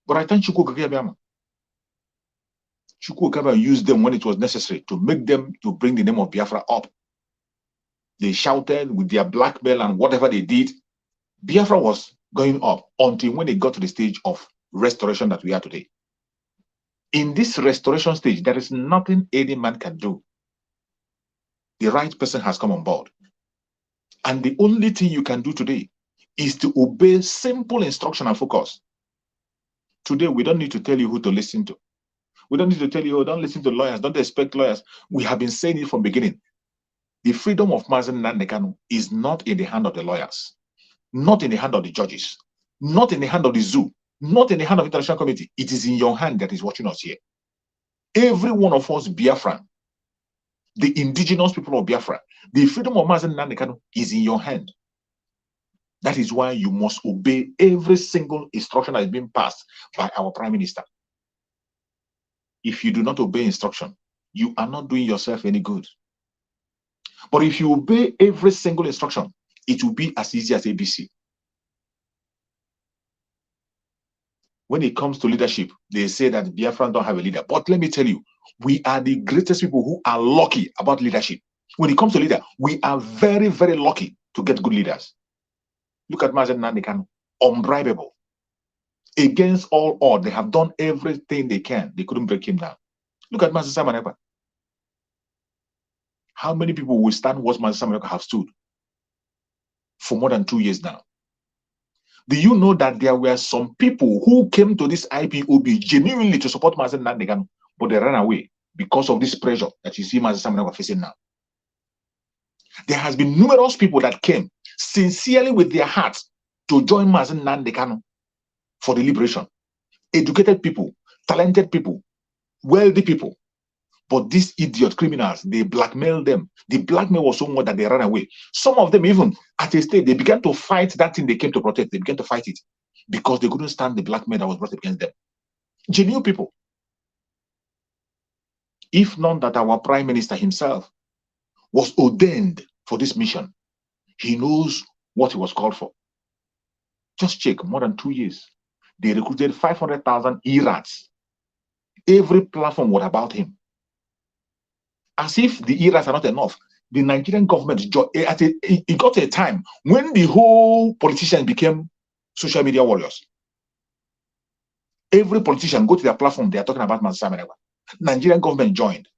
But I thank Chukwu Okeke. Chukwu Okeke used them when it was necessary to make them, to bring the name of Biafra up. They shouted with their blackmail and whatever they did. Biafra was going up until when they got to the stage of restoration that we are today. In this restoration stage, there is nothing any man can do. The right person has come on board. And the only thing you can do today is to obey simple instruction and focus. Today, we don't need to tell you who to listen to. We don't need to tell you, oh, don't listen to lawyers, don't expect lawyers. We have been saying it from the beginning. The freedom of Mazen Nandekano is not in the hand of the lawyers, not in the hand of the judges, not in the hand of the zoo, not in the hand of the international community. It is in your hand that is watching us here. Every one of us, Biafran, the indigenous people of Biafra, the freedom of Mazen Nandekano is in your hand. That is why you must obey every single instruction that is being passed by our Prime Minister. If you do not obey instruction, you are not doing yourself any good. But if you obey every single instruction, it will be as easy as ABC. When it comes to leadership, they say that Biafran don't have a leader. But let me tell you, we are the greatest people who are lucky about leadership. When it comes to leader, we are very, very lucky to get good leaders. Look at Mazen Nandekano, unbribable. Against all odds, they have done everything they can. They couldn't break him down. Look at Mazen Simon Ekpa. How many people will stand what Mazen Simon Ekpa have stood for more than 2 years now? Do you know that there were some people who came to this IPOB genuinely to support Mazen Nandekano, but they ran away because of this pressure that you see Mazen Simon Ekpa facing now? There has been numerous people that came sincerely with their hearts to join Mazen Nandekano for the liberation. Educated people, talented people, wealthy people. But these idiot criminals, they blackmailed them. The blackmail was so much that they ran away. Some of them even at a stage, they began to fight that thing they came to protect. They began to fight it because they couldn't stand the blackmail that was brought against them. Genuine people. If not that our Prime Minister himself was ordained for this mission, he knows what he was called for. Just check, more than 2 years. They recruited 500,000 ERATs. Every platform was about him. As if the ERATs are not enough, the Nigerian government, it got a time when the whole politicians became social media warriors. Every politician go to their platform, they are talking about Mazen Simon Ekpa. Nigerian government joined.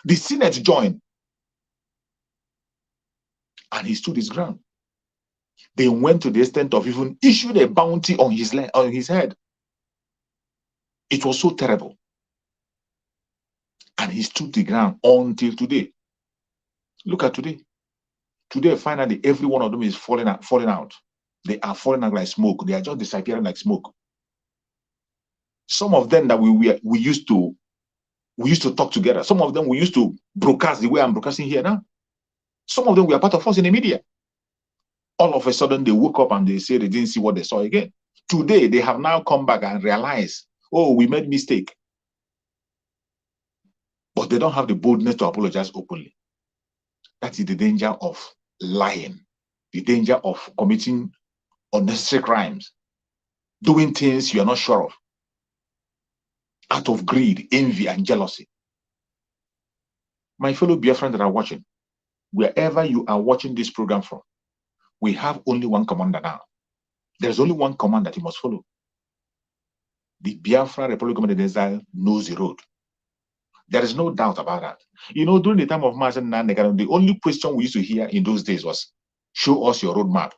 The Senate joined. And he stood his ground. They went to the extent of even issuing a bounty on his head. It was so terrible. And he stood the ground until today. Look at today. Today, finally, every one of them is falling out. They are falling out like smoke. They are just disappearing like smoke. Some of them that we used to talk together. Some of them we used to broadcast the way I'm broadcasting here now. Some of them were part of us in the media. All of a sudden, they woke up and they say they didn't see what they saw again. Today, they have now come back and realized, oh, we made mistake. But they don't have the boldness to apologize openly. That is the danger of lying, the danger of committing unnecessary crimes, doing things you are not sure of, out of greed, envy, and jealousy. My fellow Biafrans that are watching, wherever you are watching this program from, we have only one commander now. There's only one command that you must follow. The Biafra Republic Government in Exile knows the road. There is no doubt about that. You know, during the time of Mazen Nandegan, the only question we used to hear in those days was, show us your roadmap.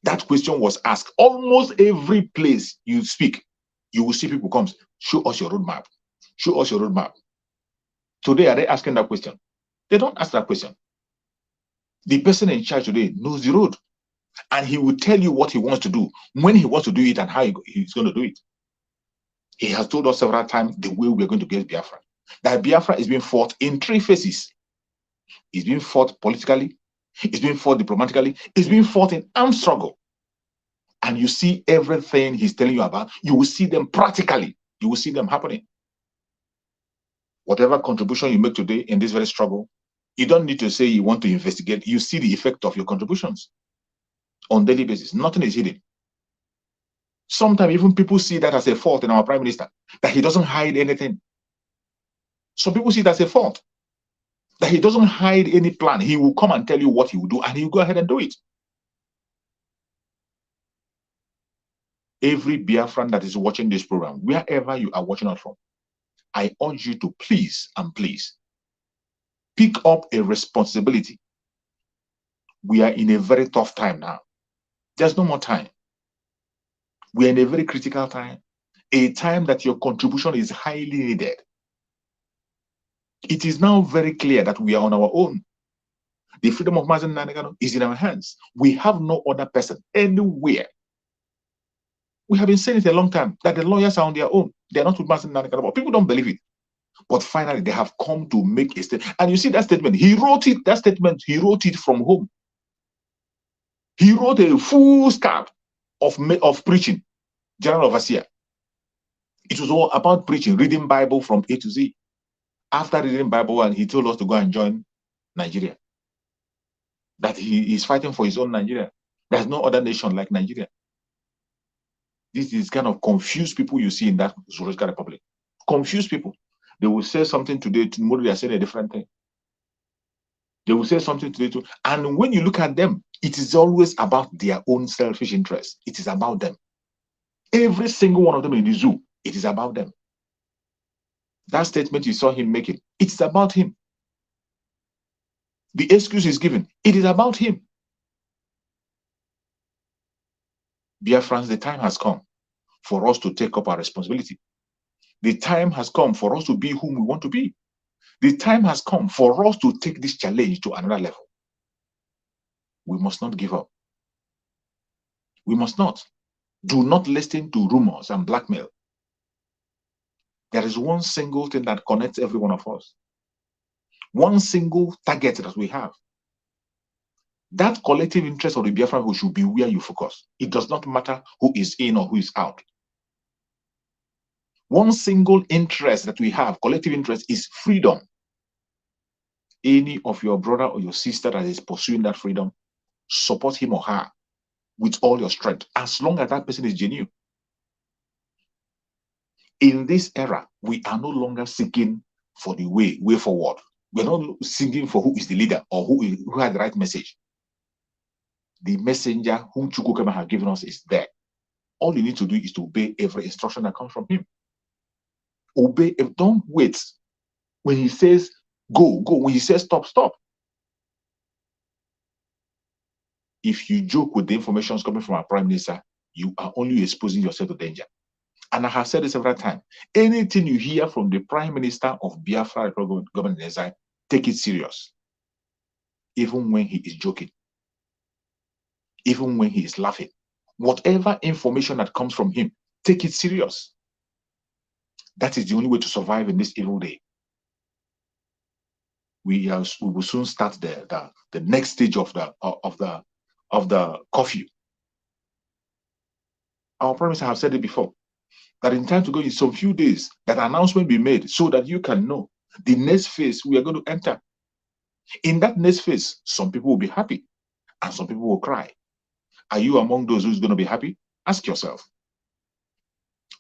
That question was asked almost every place you speak. You will see people come, show us your roadmap. Show us your roadmap. Today, are they asking that question? They don't ask that question. The person in charge today knows the road. And he will tell you what he wants to do, when he wants to do it, and how he's going to do it. He has told us several times the way we're going to get Biafra. That Biafra is being fought in three phases. It's being fought politically, it's being fought diplomatically, it's being fought in armed struggle. And you see everything he's telling you about, you will see them practically, you will see them happening. Whatever contribution you make today in this very struggle, you don't need to say you want to investigate, you see the effect of your contributions on daily basis. Nothing is hidden. Sometimes even people see that as a fault in our Prime Minister, that he doesn't hide anything. Some people see that as a fault, that he doesn't hide any plan. He will come and tell you what he will do, and he will go ahead and do it. Every Biafran that is watching this program, wherever you are watching us from, I urge you to please and please pick up a responsibility. We are in a very tough time now. There's no more time. We are in a very critical time, a time that your contribution is highly needed. It is now very clear that we are on our own. The freedom of Mazen Nanegano is in our hands. We have no other person anywhere. We have been saying it a long time, that the lawyers are on their own. They are not with Mazen Nanegano, but people don't believe it. But finally, they have come to make a statement. And you see that statement, he wrote it, that statement, he wrote it from home. He wrote a full scarf of preaching, General Overseer. It was all about preaching, reading Bible from A to Z. After reading Bible, and he told us to go and join Nigeria. That he is fighting for his own Nigeria. There's no other nation like Nigeria. This is kind of confused people you see in that Zoological Republic. Confused people. They will say something today, tomorrow they are saying a different thing. They will say something today too. And when you look at them, it is always about their own selfish interests. It is about them. Every single one of them in the zoo, it is about them. That statement you saw him making, it's about him. The excuse is given, it is about him. Biafrans, the time has come for us to take up our responsibility. The time has come for us to be whom we want to be. The time has come for us to take this challenge to another level. We must not give up. We must not. Do not listen to rumors and blackmail. There is one single thing that connects every one of us. One single target that we have. That collective interest of the Biafran who should be where you focus. It does not matter who is in or who is out. One single interest that we have, collective interest, is freedom. Any of your brother or your sister that is pursuing that freedom, support him or her with all your strength, as long as that person is genuine. In this era, we are no longer seeking for the way forward. We're not seeking for who is the leader or who has the right message. The messenger whom Chukwukema has given us is there. All you need to do is to obey every instruction that comes from him. Obey, don't wait. When he says go, go. When he says stop, stop. If you joke with the information coming from our Prime Minister, you are only exposing yourself to danger. And I have said this several times. Anything you hear from the Prime Minister of Biafra Government in Exile, take it serious. Even when he is joking. Even when he is laughing. Whatever information that comes from him, Take it serious. That is the only way to survive in this evil day. We will soon start the next stage of the curfew. Our Prime Minister have said it before, that in time to go, in some few days, that announcement be made so that you can know the next phase we are going to enter. In that next phase, some people will be happy and some people will cry. Are you among those who's going to be happy? Ask yourself.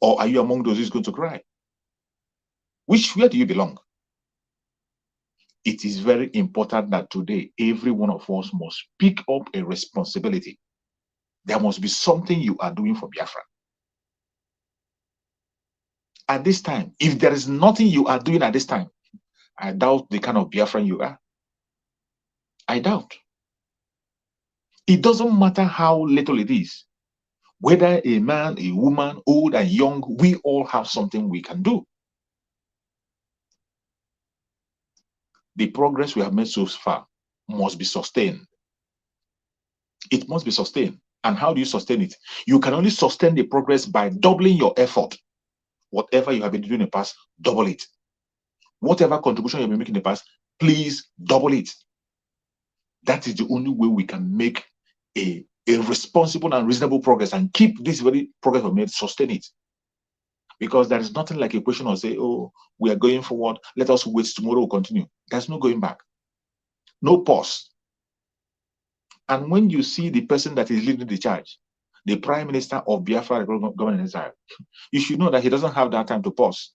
Or are you among those who's going to cry? Where do you belong? It is very important that today, every one of us must pick up a responsibility. There must be something you are doing for Biafra. At this time, if there is nothing you are doing at this time, I doubt the kind of Biafran you are. I doubt. It doesn't matter how little it is. Whether a man, a woman, old and young, we all have something we can do. The progress we have made so far must be sustained. It must be sustained. And how do you sustain it? You can only sustain the progress by doubling your effort. Whatever you have been doing in the past, double it. Whatever contribution you've been making in the past, please double it. That is the only way we can make a responsible and reasonable progress and keep this very progress we made, sustain it. Because there is nothing like a question of say, oh, we are going forward, let us wait, tomorrow we'll continue. There's no going back. No pause. And when you see the person that is leading the charge, the Prime Minister of Biafra government in Israel, you should know that he doesn't have that time to pause.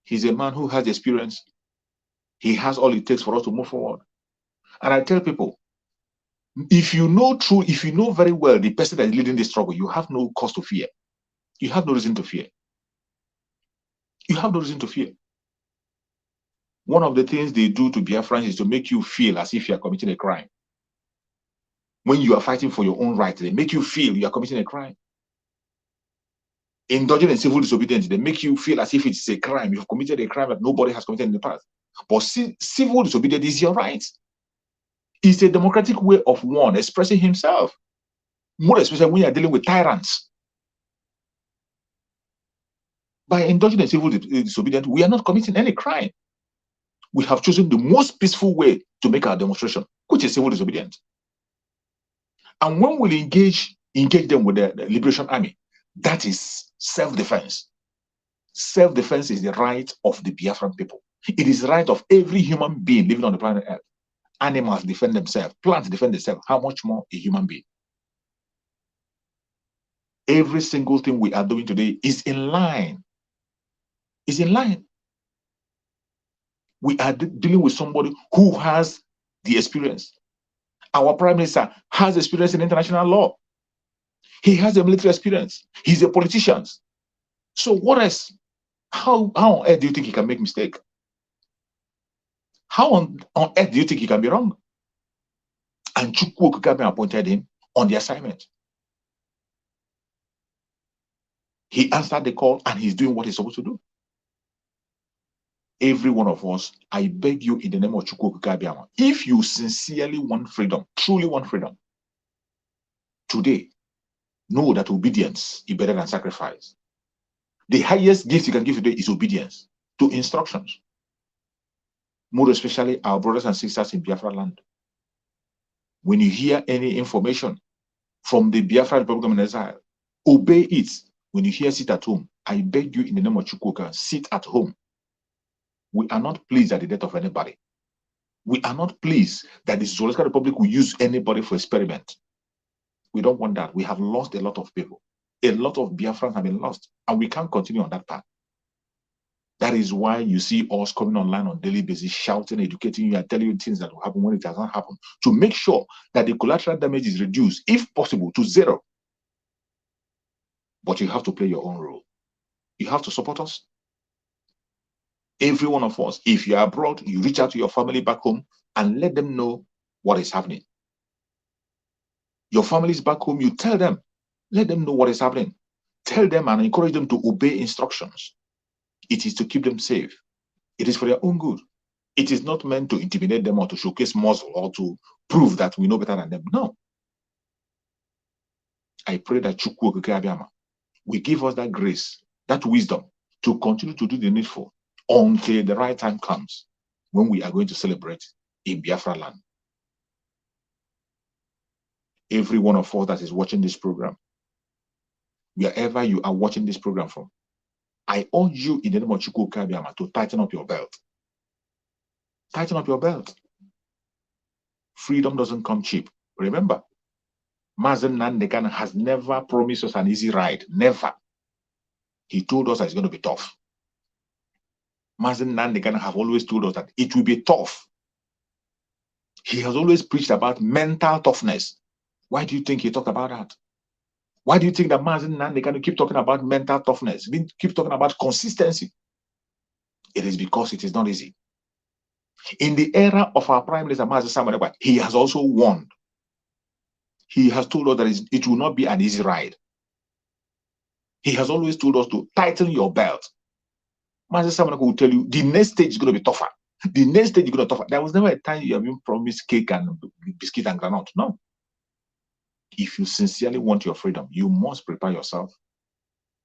He's a man who has experience. He has all it takes for us to move forward. And I tell people, if you know very well the person that is leading the struggle, you have no cause to fear. You have no reason to fear. You have no reason to fear. One of the things they do to Biafrans is to make you feel as if you are committing a crime. When you are fighting for your own right, they make you feel you are committing a crime. Indulging in civil disobedience, they make you feel as if it's a crime. You've committed a crime that nobody has committed in the past. But civil disobedience is your right. It's a democratic way of one expressing himself. More especially when you are dealing with tyrants. By indulging in civil disobedience, we are not committing any crime. We have chosen the most peaceful way to make our demonstration, which is civil disobedience. And when we engage them with the Liberation Army, that is self-defense. Self-defense is the right of the Biafran people. It is the right of every human being living on the planet Earth. Animals defend themselves, plants defend themselves. How much more a human being? Every single thing we are doing today is in line. Is in line. We are dealing with somebody who has the experience. Our Prime Minister has experience in international law. He has a military experience. He's a politician. So what else? How on earth do you think he can make mistake? How on earth do you think he can be wrong? And Chukwu Okikabe appointed him on the assignment. He answered the call and he's doing what he's supposed to do. Every one of us, I beg you in the name of Chukwu Okikabe, if you sincerely want freedom, truly want freedom, today, know that obedience is better than sacrifice. The highest gift you can give today is obedience to instructions. More especially our brothers and sisters in Biafra land. When you hear any information from the Biafra Republic of Israel, obey it. When you hear sit at home, I beg you in the name of Chukwu, sit at home. We are not pleased at the death of anybody. We are not pleased that the Zoological Republic will use anybody for experiment. We don't want that. We have lost a lot of people. A lot of Biafrans have been lost, and we can't continue on that path. That is why you see us coming online on a daily basis, shouting, educating you, and telling you things that will happen when it has not happened, to make sure that the collateral damage is reduced, if possible, to zero. But you have to play your own role. You have to support us. Every one of us, if you're abroad, you reach out to your family back home and let them know what is happening. Your families back home, you tell them, let them know what is happening. Tell them and encourage them to obey instructions. It is to keep them safe. It is for their own good. It is not meant to intimidate them or to showcase muscle or to prove that we know better than them. No. I pray that Chukwu Okikabe will give us that grace, that wisdom to continue to do the needful until the right time comes when we are going to celebrate in Biafra land. Every one of us that is watching this program, wherever you are watching this program from, I urge you in the name of Chukwu Kabiama to tighten up your belt. Tighten up your belt. Freedom doesn't come cheap. Remember, Mazen Nandekan has never promised us an easy ride. Never. He told us that it's going to be tough. Mazen Nandekan have always told us that it will be tough. He has always preached about mental toughness. Why do you think he talked about that? Why do you think that Mazen Nandekan keep talking about mental toughness? Keep talking about consistency? It is because it is not easy. In the era of our Prime Minister, Mazen Samuel, he has also warned. He has told us that it will not be an easy ride. He has always told us to tighten your belt. Mazen Samuel will tell you the next stage is going to be tougher. The next stage is going to be tougher. There was never a time you have been promised cake and biscuit and granite. No. If you sincerely want your freedom, you must prepare yourself.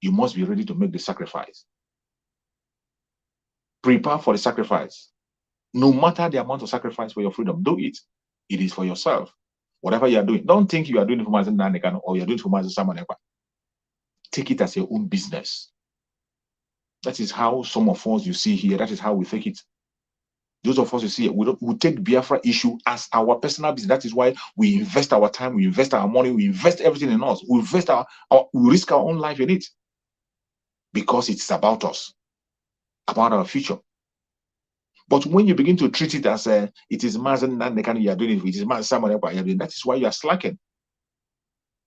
You must be ready to make the sacrifice. Prepare for the sacrifice. No matter the amount of sacrifice for your freedom, do it. It is for yourself. Whatever you are doing, don't think you are doing it for Mazen Nandekan or you're doing it for Mazen Samuel. Take it as your own business. That is how some of us you see here, that is how we take it. Those of us you see, we take Biafra issue as our personal business. That is why we invest our time, we invest our money, we invest everything in us. We invest we risk our own life in it. Because it's about us, about our future. But when you begin to treat it as it is Mazen Nandekan you are doing it is Mazen Samuel you are doing, that is why you are slacking.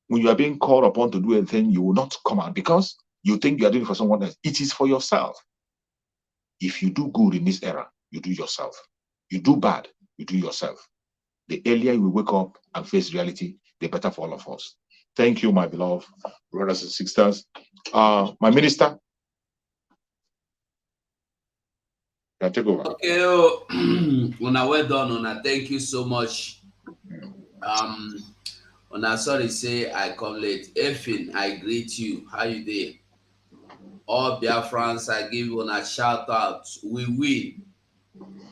When you are being called upon to do anything, you will not come out because you think you are doing it for someone else. It is for yourself. If you do good in this era, you do yourself. You do bad, you do yourself. The earlier you wake up and face reality, the better for all of us. Thank you, my beloved brothers and sisters. My minister, take over. Okay, Una, well done, Una. Thank you so much. Una, sorry, say I come late. Effin, I greet you. How you doing? All Biafrans, I give you a shout out. We win.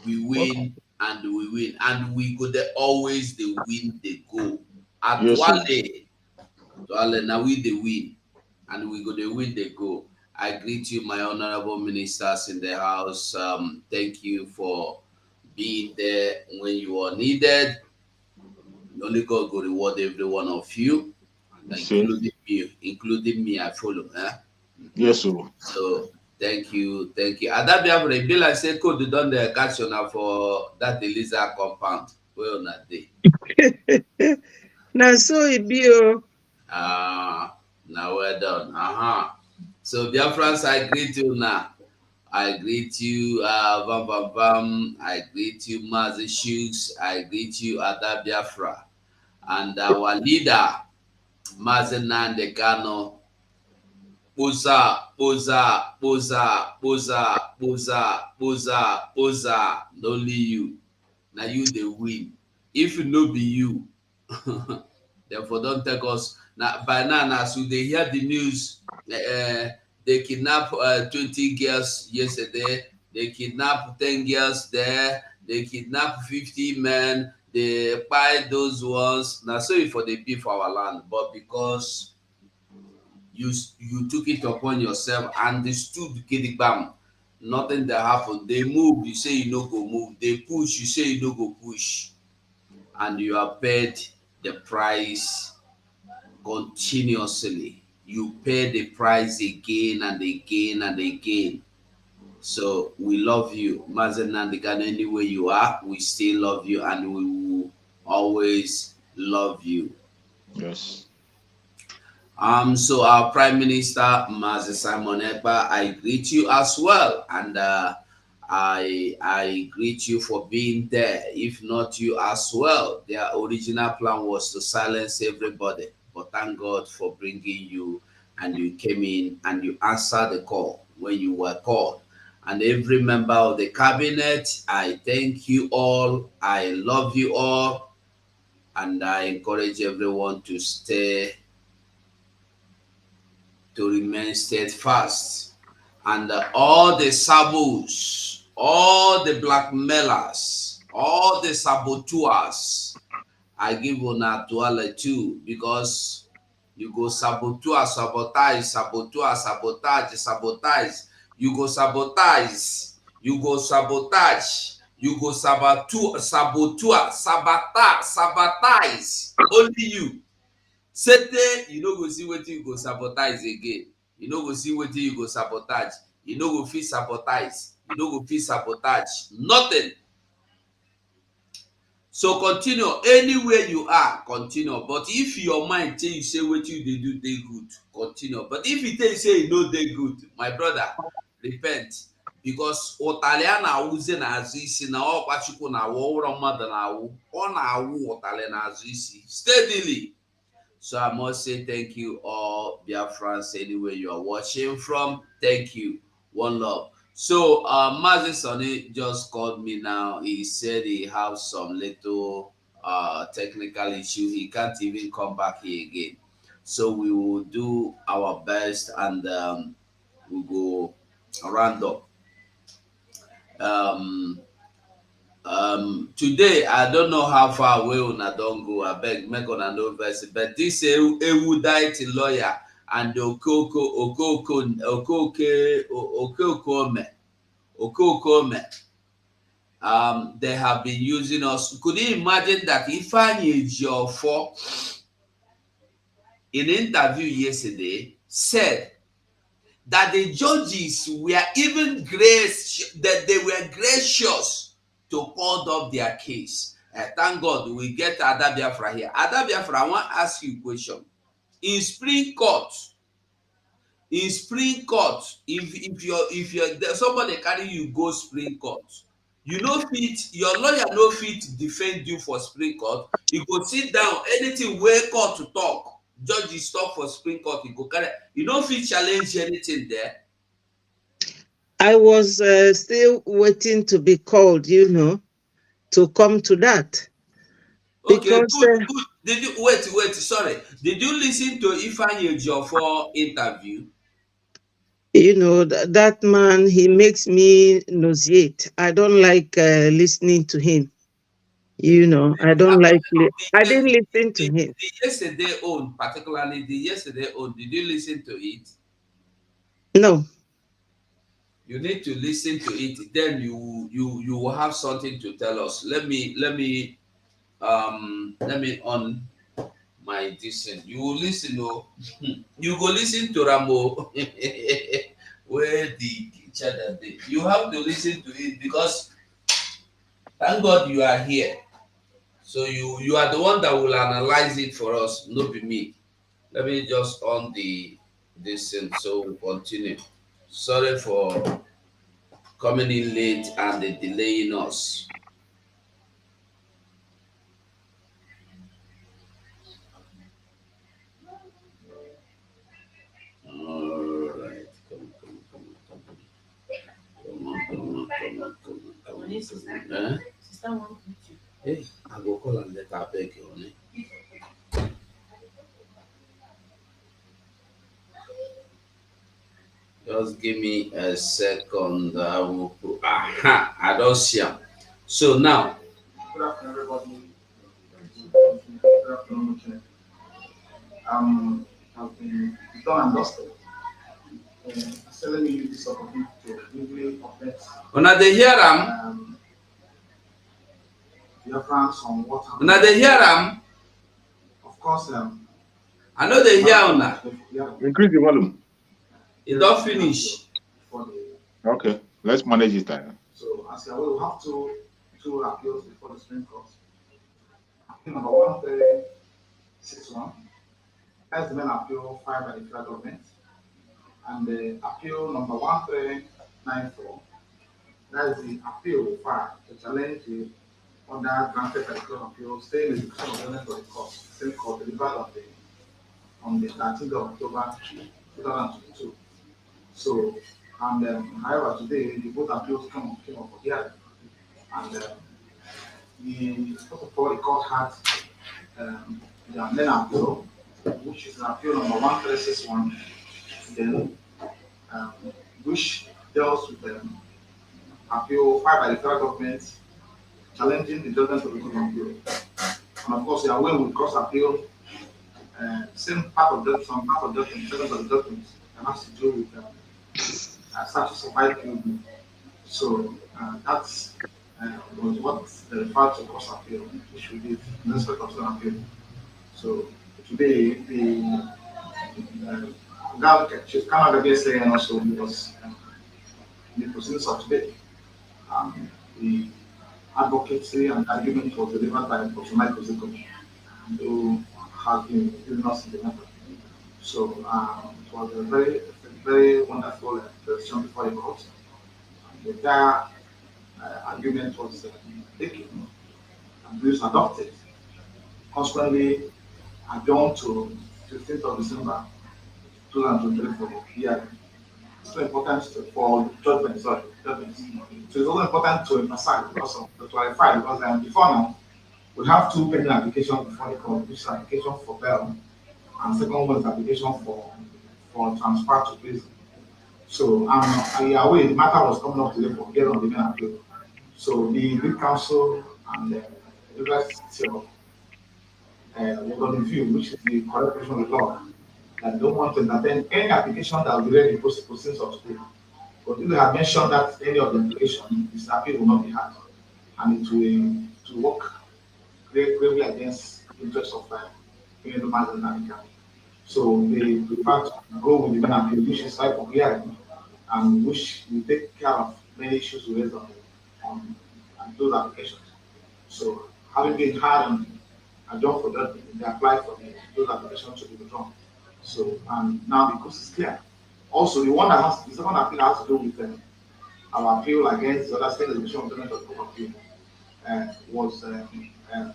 We win and we win. And we go there always the win, they go. At Wale, now we the win. And we go the win, they go. I greet you, my honorable ministers in the house. Thank you for being there when you are needed. Only God will reward every one of you, including me. I follow. Yes, sir. So thank you. At that Biafra, it be like say code done the catch now for that Eliza compound. Well, not day. Now so it be now well done. So Biafrans, I greet you now. I greet you, Bam Bam Bam. I greet you, Mazi Shooks. I greet you, Ada Biafra. And our leader, Mazi Nandekano. Boza. Only you. Now you the win. If it no be you, therefore don't take us. Now by now, so they hear the news. They kidnapped 20 girls yesterday. They kidnapped 10 girls there. They kidnapped 50 men. They buy those ones. Now sorry for the beef for our land, but because you took it upon yourself and they stood kidigbam, nothing that happened. They move, you say you no go move. They push, you say you no go push. And you are paid the price continuously. You pay the price again and again and again. So we love you, Mazen Nandekan. Anywhere you are, we still love you and we will always love you. Yes. So our Prime Minister, Mazi Simon Ekpa, I greet you as well. And I greet you for being there. If not you as well, their original plan was to silence everybody. But thank God for bringing you, and you came in and you answered the call when you were called. And every member of the cabinet, I thank you all. I love you all. And I encourage everyone to stay to remain steadfast. And all the sabos, all the blackmailers, all the saboteurs, I give una to too, because you go saboteur, sabotage, saboteur, sabotage, sabotage. You go sabotage, you go sabotage, you go saboteur, saboteur, sabotage. Only you. Sete, you no go see wetin you go sabotage again. You no go see wetin you go sabotage. You no go fit sabotage. You no go fit sabotage. Nothing. So continue anywhere you are, continue. But if your mind tell you say wetin you dey do dey good, continue. But if you tell you say e no dey good, my brother, repent. Because ụtalị a na-awụzie n'azụ isi na ọkwa Chukwu na-awụ ụrọ mmadụ na-awụ, ọ na-awụ ụtalị n'azụ isi steadily. So I must say thank you all, Biafrans, anywhere you are watching from. Thank you. One love. So Mazi Sonny just called me now. He said he has some little technical issue. He can't even come back here again. So we will do our best and we'll go round up. Today I don't know how far away una don go. I beg make una no vex, but this erudite lawyer and Okokome, they have been using us. Could you imagine that if I need your for in an interview yesterday said that the judges were even gracious to hold up their case. Thank God we get Ada Biafra here. Ada Biafra, I want to ask you a question. In Supreme Court, if somebody carry you go Supreme Court, you know fit, your lawyer no fit defend you for Supreme Court. You go sit down, anything where court to talk, judges talk for Supreme Court, you go carry. You know fit challenge anything there. I was still waiting to be called, to come to that. Okay, because, good. Did you wait? Sorry. Did you listen to Ifeanyi Ejiofor interview? That man, he makes me nauseate. I don't like listening to him. I don't like. I didn't listen to him. The yesterday own, particularly the yesterday own. Did you listen to it? No. You need to listen to it. Then you will have something to tell us. Let me on my listen. You will listen. You go listen to Rambo. Where the other day. You have to listen to it because thank God you are here. So you are the one that will analyze it for us, not be me. Let me just on this thing so we continue. Sorry for coming in late and delaying us. All right, come on. Hey, I go call and let her beg you on it. Just give me a second. I will put. Aha, I don't see him. So now. Good afternoon, everybody. Good afternoon. Have been done and dusted. So let me use this opportunity to briefly update. Una dey hear am? Biafrans on what happened. Una dey hear am? Of course, I know they hear una. Increase the volume. It don't finish. Okay, let's manage it then. So as you are, we will have two appeals before the Supreme Court. Appeal number 1361. That's the main appeal filed by the federal government. And the appeal number 1394. That is the appeal filed to challenge the order granted by the Court of Appeal, staying in the execution of judgment of the court, same court delivered on the 13th of October 2022. So, and however, today the both appeals came up for hearing. And first of all, the court had the main appeal, which is an appeal number 1361, then which deals with appeal filed by the federal government challenging the judgment of the Court of Appeal. And of course, you are aware with cross appeal, same part of judgment, some part of judgment, sections of the judgment that has to do with status of IGBO. So that's was what they refer to cross appeal, which we did in respect of appeal. So today, the Chief Canada BSA and also was in the proceedings of today. The advocacy and argument was delivered by Professor Michael Zeko, who has been giving us the matter. So it was a very wonderful session before the court. The entire argument was taken and views adopted. Consequently, adjourned to 15th of December 2023 for hearing. It's so important for judgment, judgment. So it's also important to emphasize, also to clarify, because before now, we have two pending applications before the court, which is application for bail, and second one is application for transfer to prison. So I'm aware the matter was coming up today for hearing on the main appeal. So the lead counsel and the University of were on the view, which is the correct position of the law, that don't want to entertain any application that will be ready in the proceedings of today. But you have mentioned that any of the application, this appeal will not be had, and it will work gravely against the interests of humans in Africa. So they prefer to go with the main appeal, which is type of hearing, and which will take care of many issues raised on those applications. So having been heard and adjourned for that, they apply for those applications to be withdrawn. So now the course is clear. Also, the one that has the second appeal has to do with our appeal against the other state decision of judgment of the Court of Appeal was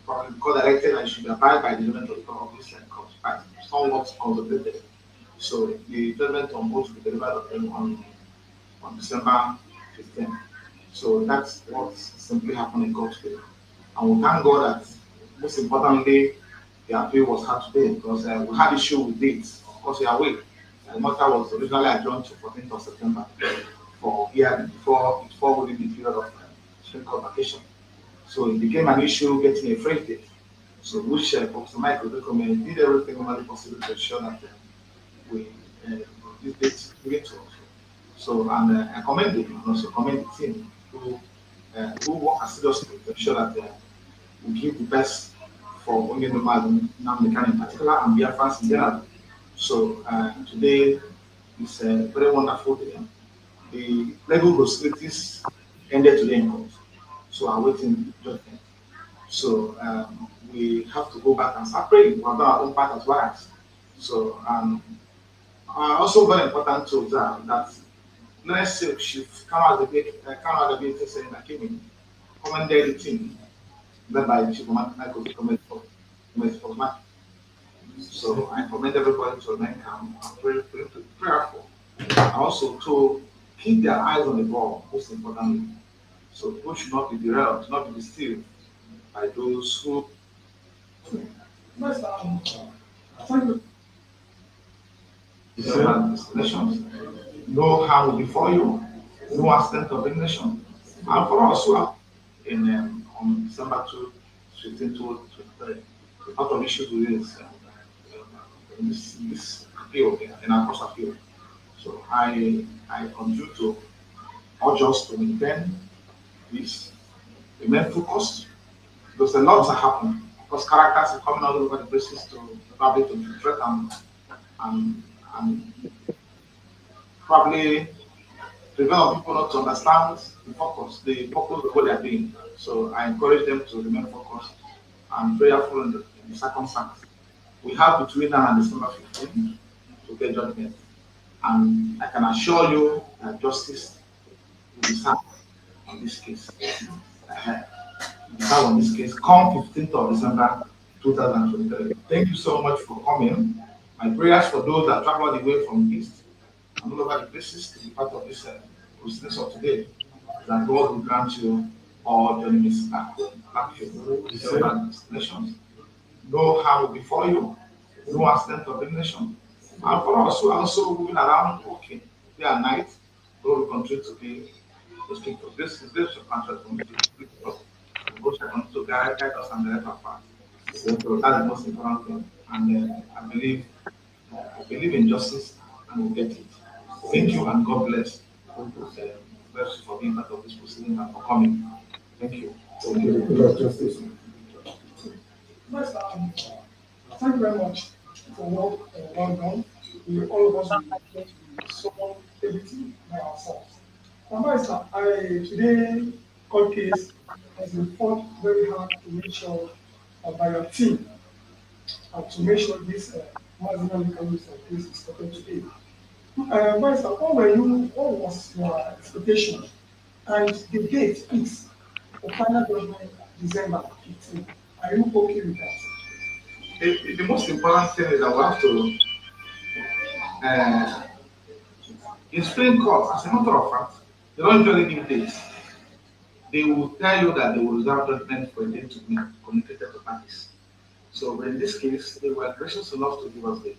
probably co-directed and should be applied by the judgment of the Court of Appeal and somewhat consolidated. So the judgment on both will be delivered on December 15th. So that's what simply happened in court today. And we thank God that most importantly, the appeal was had today because we had issue with dates. Of course, we are aware. The matter was originally adjourned to 14th of September for hearing before within the period of Supreme Court vacation. So it became an issue getting a fresh date. So which Professor Michael recommended did everything humanly possible to ensure that we this date given to us. So I commend him and also commend the team who work assiduously to ensure that we give the best for Onyenumazu Nnamdi in particular and BIAFRA in general. So today is a very wonderful day. The legal hostilities ended today in court. So I'm waiting judgment. So we have to go back and start praying. We've done our own part as well. So also very important to observe that let's say Chief Canada BSA saying that came in, commended the team led by Chief Michael commend for Matt. So I commend everybody to remain calm and prayerful. And also to keep their eyes on the ball, most importantly. So people should not be derailed, not be deceived by those who nations. No harm will be for you, no accident of the nation. And for us who are in on December 2, 15 to 23, a lot of issues with this appeal in our cross appeal. So I continue to urge us to maintain this, remain focused, because a lot are happening. Because characters are coming all over the places to the public to infiltrate and probably prevent people not to understand the purpose of what they are doing. So I encourage them to remain focused and prayerful in the circumstance. We have between now and December 15 to get judgment. And I can assure you that justice will be served on this case. On this case, come 15th of December 2023. Thank you so much for coming. My prayers for those that traveled away from East and all over the places to be part of this proceedings of today, that God will grant you all journeys back to the destinations. No harm will befall you, no accident of the nation. And for us who are also moving around, okay, day and night, God will continue to be the speak of this is this contract community. God shall continue to guide us and direct our path. So that's the most important thing. And I believe in justice and we'll get it. Thank you and God bless. Bless you for being part of this proceeding and for coming. Thank you. Thank you, Lord Justice. Yes, thank you very much for work well done. All of us will solve everything by ourselves. Master, today court case has been fought very hard to make sure by your team to make sure this marginal legal case is started today. Master, what was your expectation? And the date is the final judgment December 15. Are you okay with that? The most important thing is that we have to, in Supreme Court, as a matter of fact, they don't usually give dates. They will tell you that they will reserve judgment for a date to be communicated to parties. So in this case, they were gracious enough to give us date.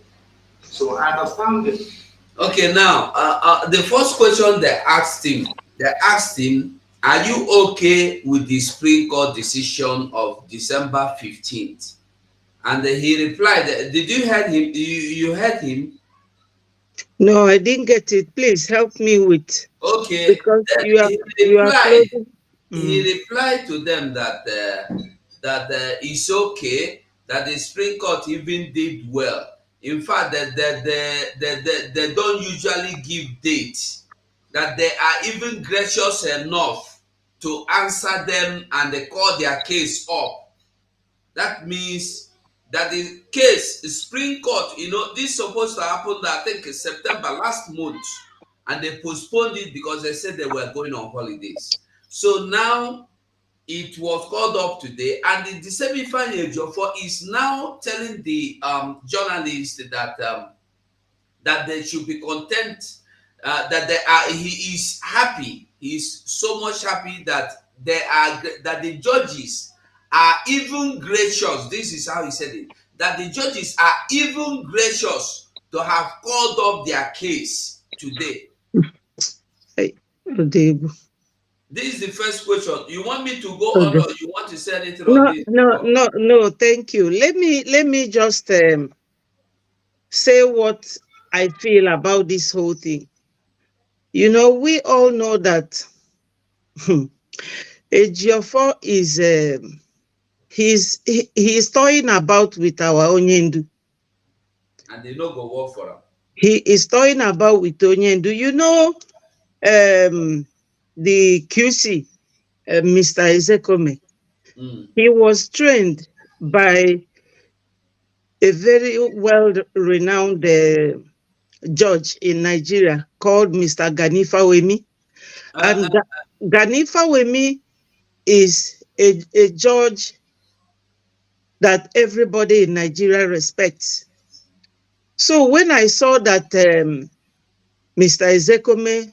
So I understand it. Okay, now the first question they asked him, are you okay with the Supreme Court decision of December 15th? And he replied, did you hear him? You heard him? No, I didn't get it. Please help me with. Okay. Because you are closing. He replied to them that it's okay, that the Supreme Court even did well. In fact, that they don't usually give dates, that they are even gracious enough to answer them and they call their case up. That means that the case, the Supreme Court, this is supposed to happen, I think, in September last month, and they postponed it because they said they were going on holidays. So now it was called up today, and the Disabifan Ejiofor is now telling the journalists that they should be content, he is happy. He is so much happy that the judges are even gracious. This is how he said it, that the judges are even gracious to have called up their case today. This is the first question. You want me to go on, or you want to say anything on this? No, thank you. Let me just say what I feel about this whole thing. We all know that Ejiofor is he's toying about with our Onyendu. And they don't go work for him. He is toying about with Onyendu. The QC, Mr. Ezekome, he was trained by a very well-renowned judge in Nigeria called Mr. Ganifa Wemi. And Ganifa Wemi is a judge that everybody in Nigeria respects. So when I saw that Mr. Ezekome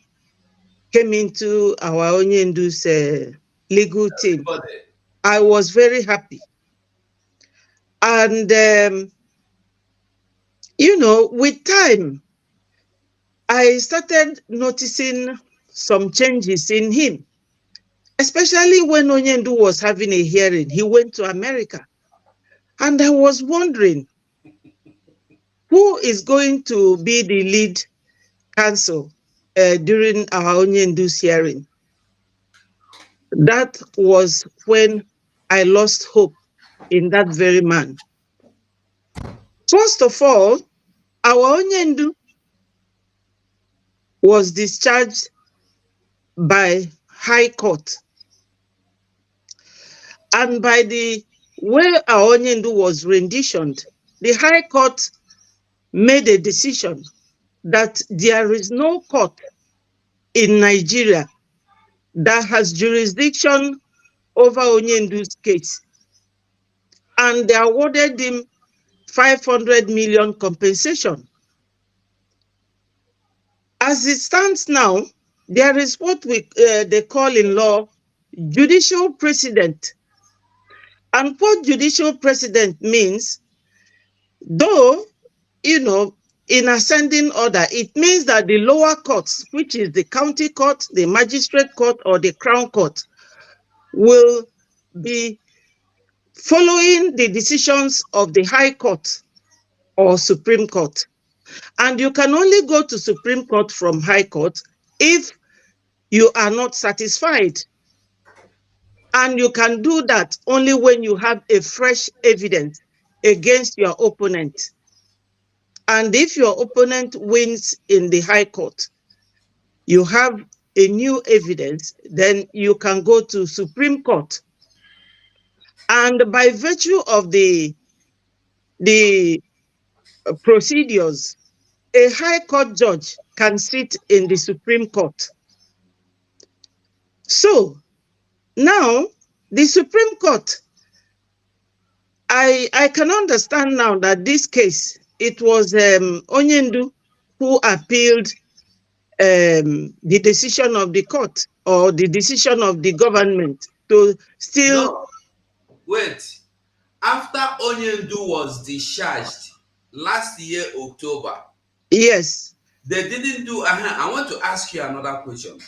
came into our Onyendu's legal team, I was very happy. And, with time, I started noticing some changes in him, especially when Onyendu was having a hearing. He went to America. And I was wondering, who is going to be the lead counsel during our Onyendu's hearing? That was when I lost hope in that very man. First of all, our Onyendu was discharged by High Court. And by the way our Onyendu was renditioned, the High Court made a decision that there is no court in Nigeria that has jurisdiction over Onyendu's case. And they awarded him 500 million compensation. As it stands now, there is what they call in law judicial precedent. And what judicial precedent means, though, in ascending order, it means that the lower courts, which is the county court, the magistrate court, or the crown court, will be following the decisions of the high court or Supreme Court. And you can only go to Supreme Court from high court if you are not satisfied. And you can do that only when you have a fresh evidence against your opponent. And if your opponent wins in the high court, you have a new evidence, then you can go to Supreme Court. And by virtue of the procedures, a high court judge can sit in the Supreme Court. So now the Supreme Court, I can understand now that this case, it was Onyendu who appealed the decision of the court or the decision of the government to still. No, wait. After Onyendu was discharged last year, October. Yes. They didn't do. I want to ask you another question.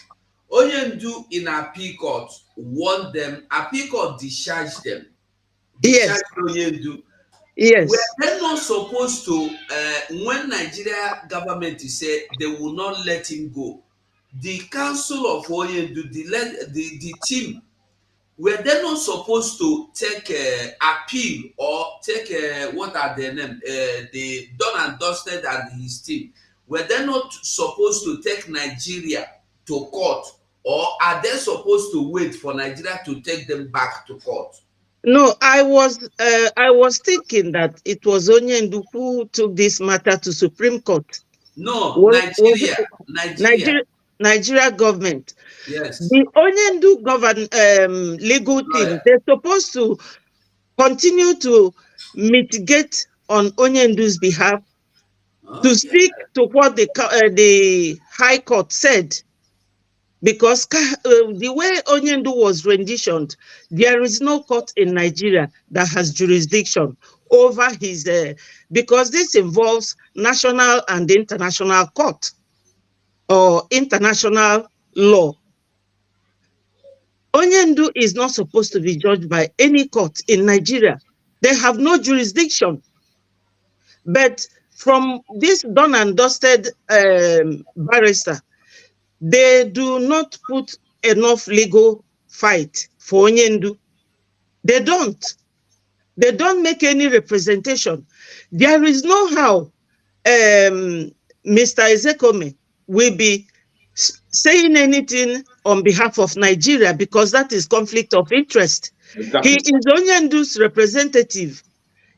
Onyendu in appeal court won them. Appeal court discharged them. Discharged Onyendu. Yes. Were they not supposed to, when Nigeria government say they will not let him go, the council of Onyendu, the team, were they not supposed to take appeal or take what are their name, the done and dusted and his team? Were they not supposed to take Nigeria to court, or are they supposed to wait for Nigeria to take them back to court? No, I was thinking that it was Onyendu who took this matter to Supreme Court. No, Nigeria government. Yes. The Onyendu legal team, they're supposed to continue to mitigate on Onyendu's behalf, to speak to what the High Court said. Because the way Onyendu was renditioned, there is no court in Nigeria that has jurisdiction over his, because this involves national and international court or international law. Onyendu is not supposed to be judged by any court in Nigeria. They have no jurisdiction. But from this done and dusted barrister, they do not put enough legal fight for Onyendu. They don't. They don't make any representation. There is no how Mr. Ezekome will be saying anything on behalf of Nigeria, because that is conflict of interest. Exactly. He is Onyendu's representative.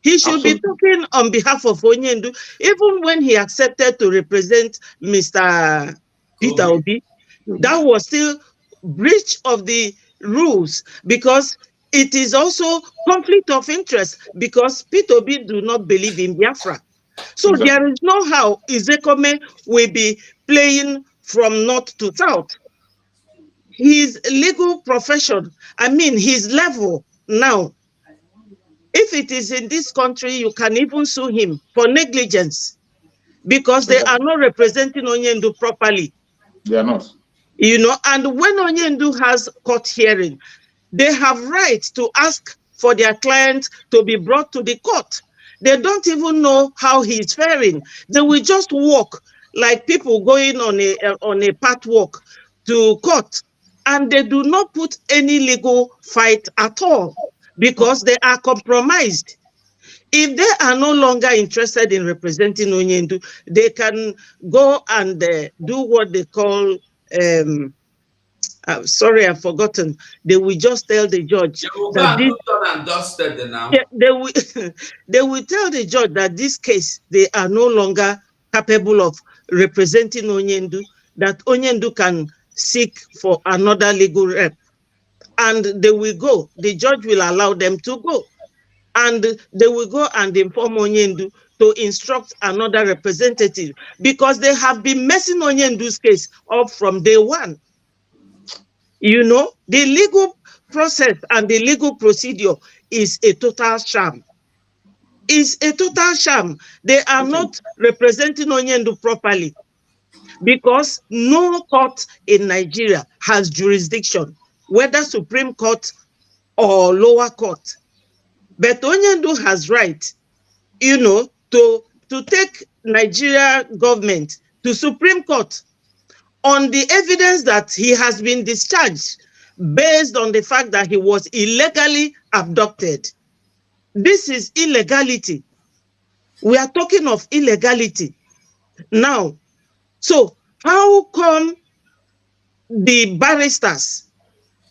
He should be talking on behalf of Onyendu, even when he accepted to represent Mr. Peter Obi. That was still breach of the rules, because it is also conflict of interest, because Peter Obi do not believe in Biafra. So there is no how Ezekome will be playing from north to south. His legal profession, I mean his level now, if it is in this country, you can even sue him for negligence, because they are not representing Onyendu properly. They are not. You know, and when Onyendu has court hearing, they have rights to ask for their client to be brought to the court. They don't even know how he is faring. They will just walk like people going on a path walk to court, and they do not put any legal fight at all, because they are compromised. If they are no longer interested in representing Onyendu, they can go and do what they call, sorry, I've forgotten. They will just tell the judge that they will tell the judge that this case, they are no longer capable of representing Onyendu, that Onyendu can seek for another legal rep. And they will go. The judge will allow them to go. And they will go and inform Onyendu to instruct another representative, because they have been messing Onyendu's case up from day one. You know, the legal process and the legal procedure is a total sham. is a total sham. They are not representing Onyendu properly because no court in Nigeria has jurisdiction, whether Supreme Court or lower court. But Onyendu has right, you know, to take Nigeria government to Supreme Court on the evidence that he has been discharged based on the fact that he was illegally abducted. This is illegality. We are talking of illegality now. So how come the barristers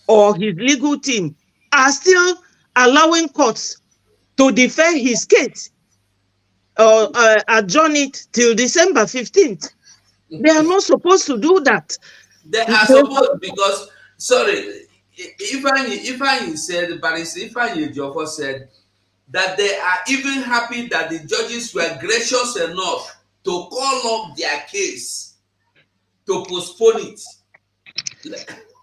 or his legal team are still allowing courts to defer his case or adjourn it till December 15th? They are not supposed to do that. They are supposed, because, sorry, Ifeanyi said, Barrister Ifeanyi Ejiofor said that they are even happy that the judges were gracious enough to call up their case to postpone it.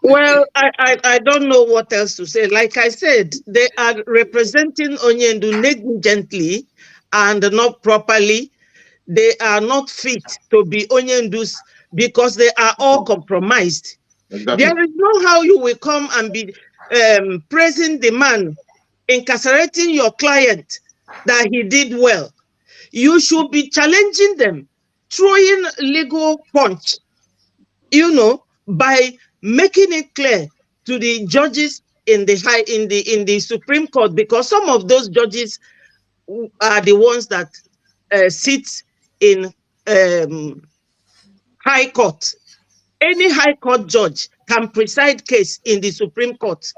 Well, I don't know what else to say. Like I said, they are representing Onyendu negligently and not properly. They are not fit to be Onyendu's because they are all compromised. Exactly. There is no how you will come and be praising the man, incarcerating your client that he did well. You should be challenging them, throwing legal punch, you know, by making it clear to the judges in the Supreme Court, because some of those judges are the ones that sit in High Court. Any High Court judge can preside case in the Supreme Court.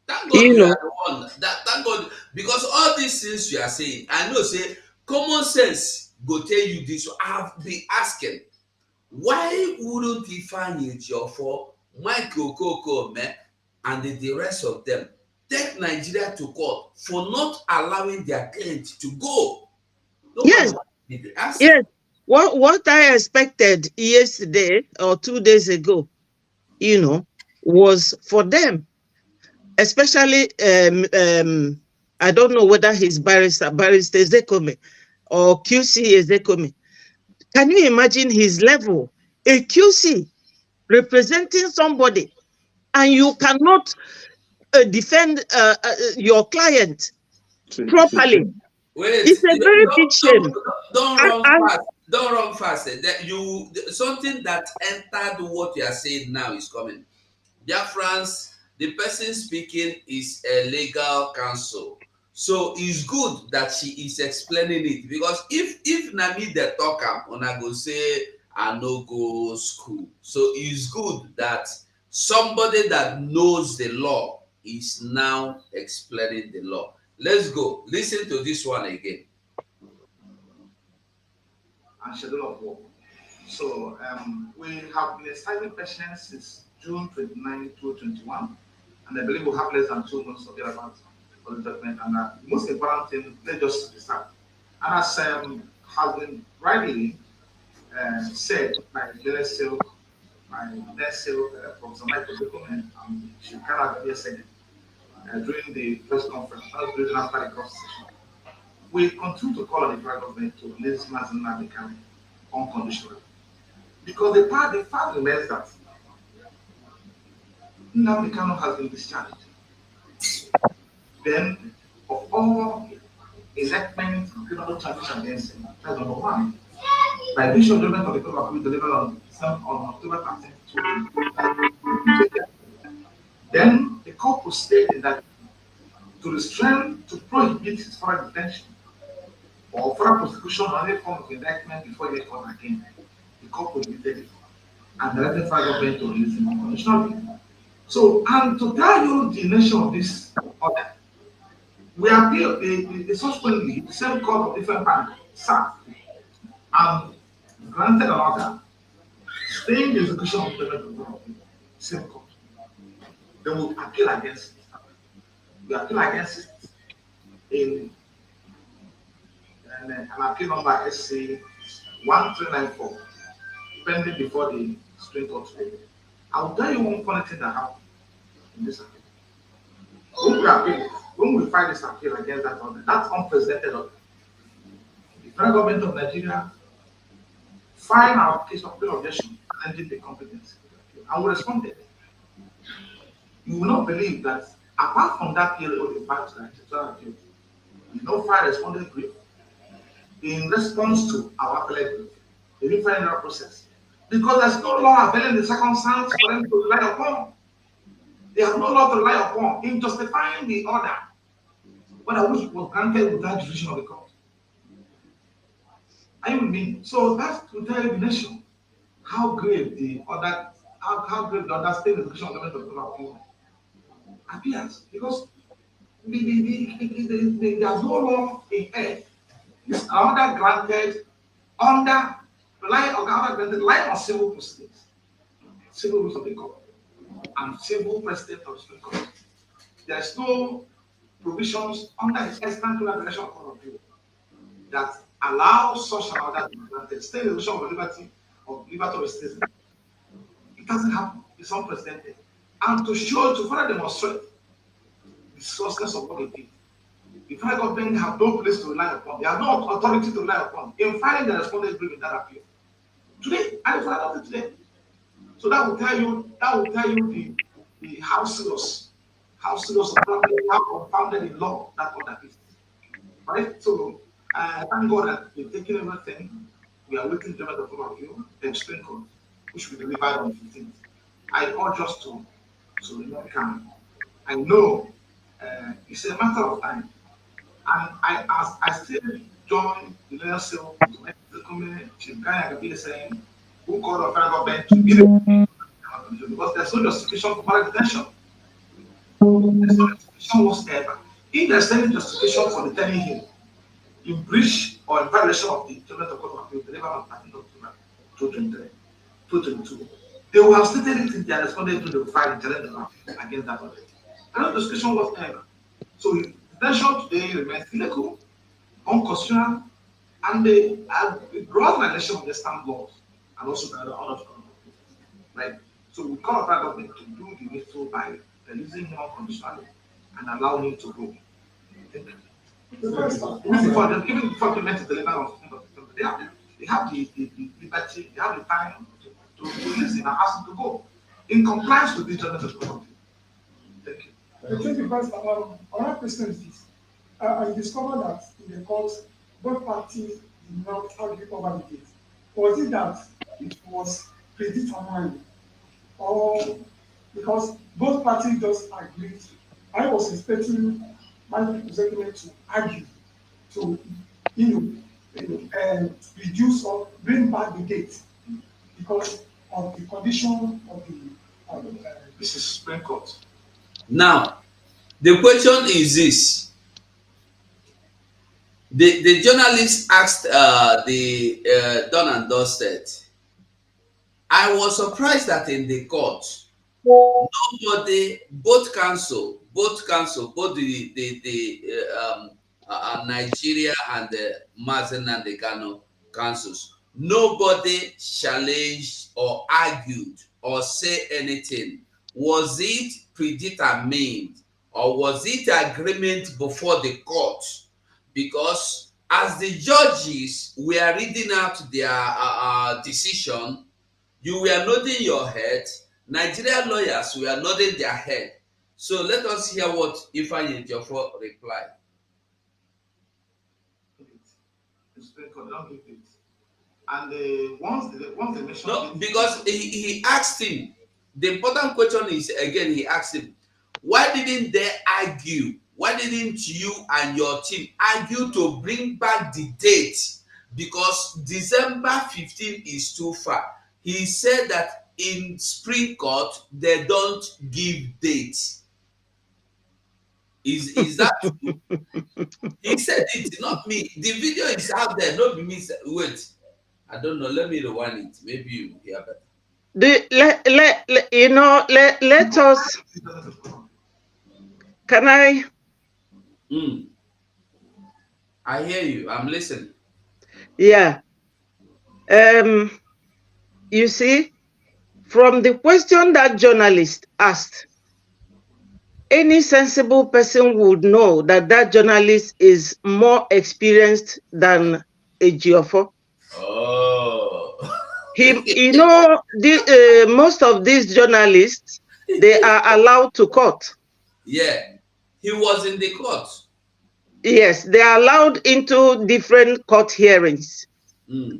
Thank God you are the one. Thank God, because all these things you are saying, I know, say, common sense go tell you this. I've been asking, why wouldn't Ifeanyi Ejiofor, Michael Okoko, and the rest of them take Nigeria to court for not allowing their client to go? Yes. Yes. What I expected yesterday or 2 days ago, you know, was for them, especially I don't know whether he's barrister Ezekome or QC Ezekome. Can you imagine his level? A QC representing somebody, and you cannot defend your client properly. Wait, it's a very big shame. Don't run fast. Don't run fast. Something that entered what you are saying now is coming. Biafrans, the person speaking is a legal counsel. So it's good that she is explaining it, because if Nami the talker, una go say I no go school. So it's good that somebody that knows the law is now explaining the law. Let's go. Listen to this one again. And schedule of work. So we have been exercising patience since June 29, 2021, and I believe we have less than 2 months of the advance for the judgment. And the most important thing, let's just start. And as has been rightly said by the Silk, my next Silk, Professor Michael Document, and she cannot be said during the press conference, during after the cross session. We continue to call on the federal government to release Mazen Nnamdi unconditionally. Because the fact remains that Nnamdi Kanu has been discharged. Then, of all enactments and criminal charges against him, that's number one. By judicial judgment of the Court of Appeal delivered on October 13, 2020. Then the court proceeded that to restrain, to prohibit his further detention or further prosecution or any form of indictment before the court again. The court prohibited it and directed the federal government to release him unconditionally. So, and to tell you the nature of this order, we appeal the subsequently the same court of different panel sat and granted an order staying the execution of the payment of the same court. Then we appeal against it. We appeal against it in an appeal number SC 1394 pending before the Supreme Court today. I'll tell you one funny thing that happened in this appeal. When we appealed, when we file this appeal against that order, that's unprecedented order. The federal government of Nigeria filed our case of appeal objection challenging the competence, and we responded. You will not believe that apart from that period of the fact that we no file responded brief in response to our appellate brief, the referendum process, because there's no law availing the circumstance for them to rely upon. They have no law to rely upon in justifying the order, whether which was granted without decision of the court. Are you with me? So that's to tell the nation how grave the order, how grave the understanding of the decision of the government of appeal appears, because there's no law in earth. This order granted under relying on civil proceedings, civil rules of the court, and civil precedent of the Supreme Court. There's no provisions under the extant regulation of court of appeal that allows such an order to be granted. State illusion of liberty of citizen. It doesn't happen. It's unprecedented. And to further demonstrate the sourceless of what they did, the federal government have no place to rely upon. They have no authority to rely upon in filing the respondent brief in that appeal. Today, and it's adopted today. So that will tell you the how serious how confounded in law that order is. Right? So thank God that we've taken everything. We are waiting to the full review, the Supreme Court, which will be delivered on the 15th. I urge us to remain calm. I know it's a matter of time. And I still join the leadership to make the community, Chief Gaya saying, who called the federal government to give it, because there's no justification for public detention. There's no justification whatsoever. If there's any justification for detaining him in breach or in violation of the Judgment of Court of Appeal delivered on 13th October 2022, they will have stated it in their responded to the file challenge against that order. No justification whatsoever. So detention today remains illegal, unconstitutional, and a broad violation of the stamp laws and also the other orders. Right? So we call upon government to do the needful by releasing him unconditionally and allowing him to go. Thank you. Even before government is delivered on 15th of September, they have the liberty, they have the time to release him and ask him to go in compliance with the Judgment of Court. Thank you. Thank you, Pastor. Another question is this. I discovered that in the court, both parties did not argue over the case. Was it that it was predetermined, or because both parties just agreed? I was expecting my executive to argue to, reduce or bring back the date because of the condition of the. This is Supreme Court. Now, the question is this. The journalist asked the Dun and Dusted. I was surprised that in the court, nobody, both the Nigeria and the Mazen and the Ghana councils, nobody challenged or argued or say anything. Was it predetermined or was it agreement before the court? Because as the judges were reading out their decision, you were nodding your head. Nigerian lawyers were nodding their head. So let us hear what Ifeanyi Ejiofor replied. And once they mentioned no, because he asked him. The important question is, again, he asked him, why didn't they argue? Why didn't you and your team argue to bring back the date? Because December 15 is too far. He said that in Supreme Court, they don't give dates. Is that true? He said it, not me. The video is out there, not me. Wait, I don't know. Let me rewind it. Maybe you hear better. Let us. Can I? I hear you. I'm listening. Yeah. You see, from the question that journalist asked, any sensible person would know that that journalist is more experienced than a Geoffrey. Oh. You know, most of these journalists, they are allowed to court. Yeah, he was in the court. Yes, they are allowed into different court hearings.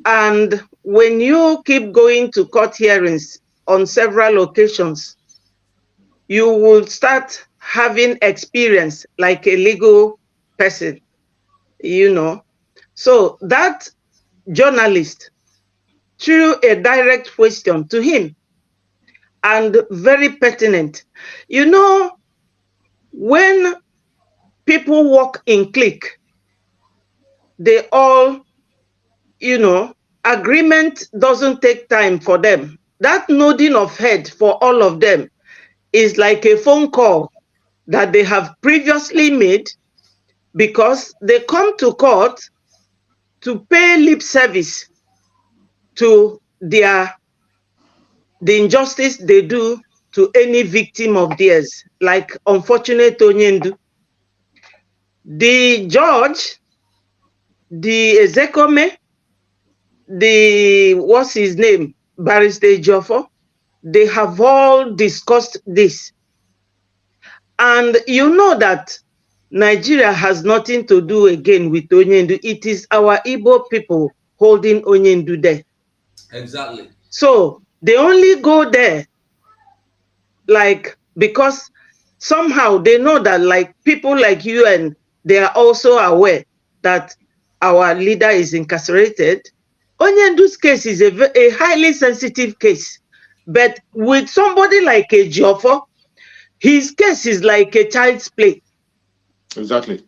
And when you keep going to court hearings on several occasions, you will start having experience like a legal person, you know. So that journalist threw a direct question to him, and very pertinent. You know, when people work in clique, they all, you know, agreement doesn't take time for them. That nodding of head for all of them is like a phone call that they have previously made, because they come to court to pay lip service to the injustice they do to any victim of theirs, like unfortunate Onyendu. The judge, the Ezekome, what's his name, Barrister Joffo, they have all discussed this. And you know that Nigeria has nothing to do again with Onyendu. It is our Igbo people holding Onyendu there. Exactly. So they only go there like because somehow they know that like people like you, and they are also aware that our leader is incarcerated. Onyendu's case is a highly sensitive case. But with somebody like a Geoffrey, his case is like a child's play. Exactly.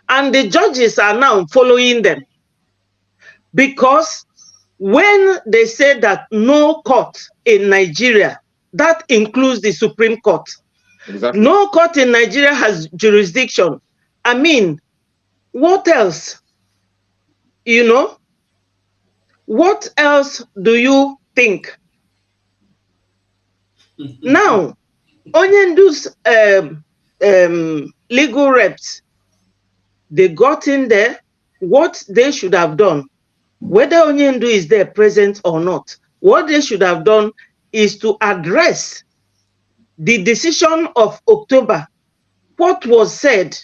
And the judges are now following them. Because when they say that no court in Nigeria, that includes the Supreme Court. Exactly. No court in Nigeria has jurisdiction. I mean, what else? You know? What else do you think? Now, Onyendu's legal reps, they got in there. What they should have done, whether Onyendu is there present or not, what they should have done is to address the decision of October. What was said?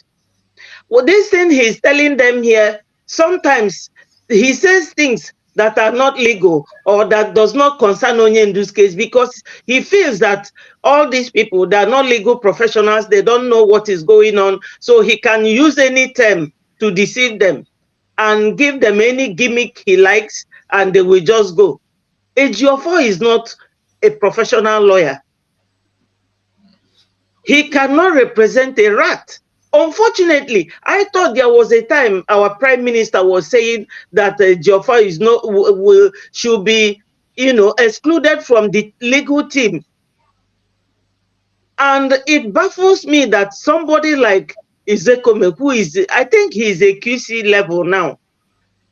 Well, this thing he's telling them here, sometimes he says things that are not legal or that does not concern Onyendu's case, because he feels that all these people, they are not legal professionals, they don't know what is going on, so he can use any term to deceive them and give them any gimmick he likes, and they will just go. Ejiofor is not a professional lawyer. He cannot represent a rat. Unfortunately, I thought there was a time our prime minister was saying that Ejiofor is not should be, you know, excluded from the legal team. And it baffles me that somebody like Ezekome, who is, I think he's a QC level now,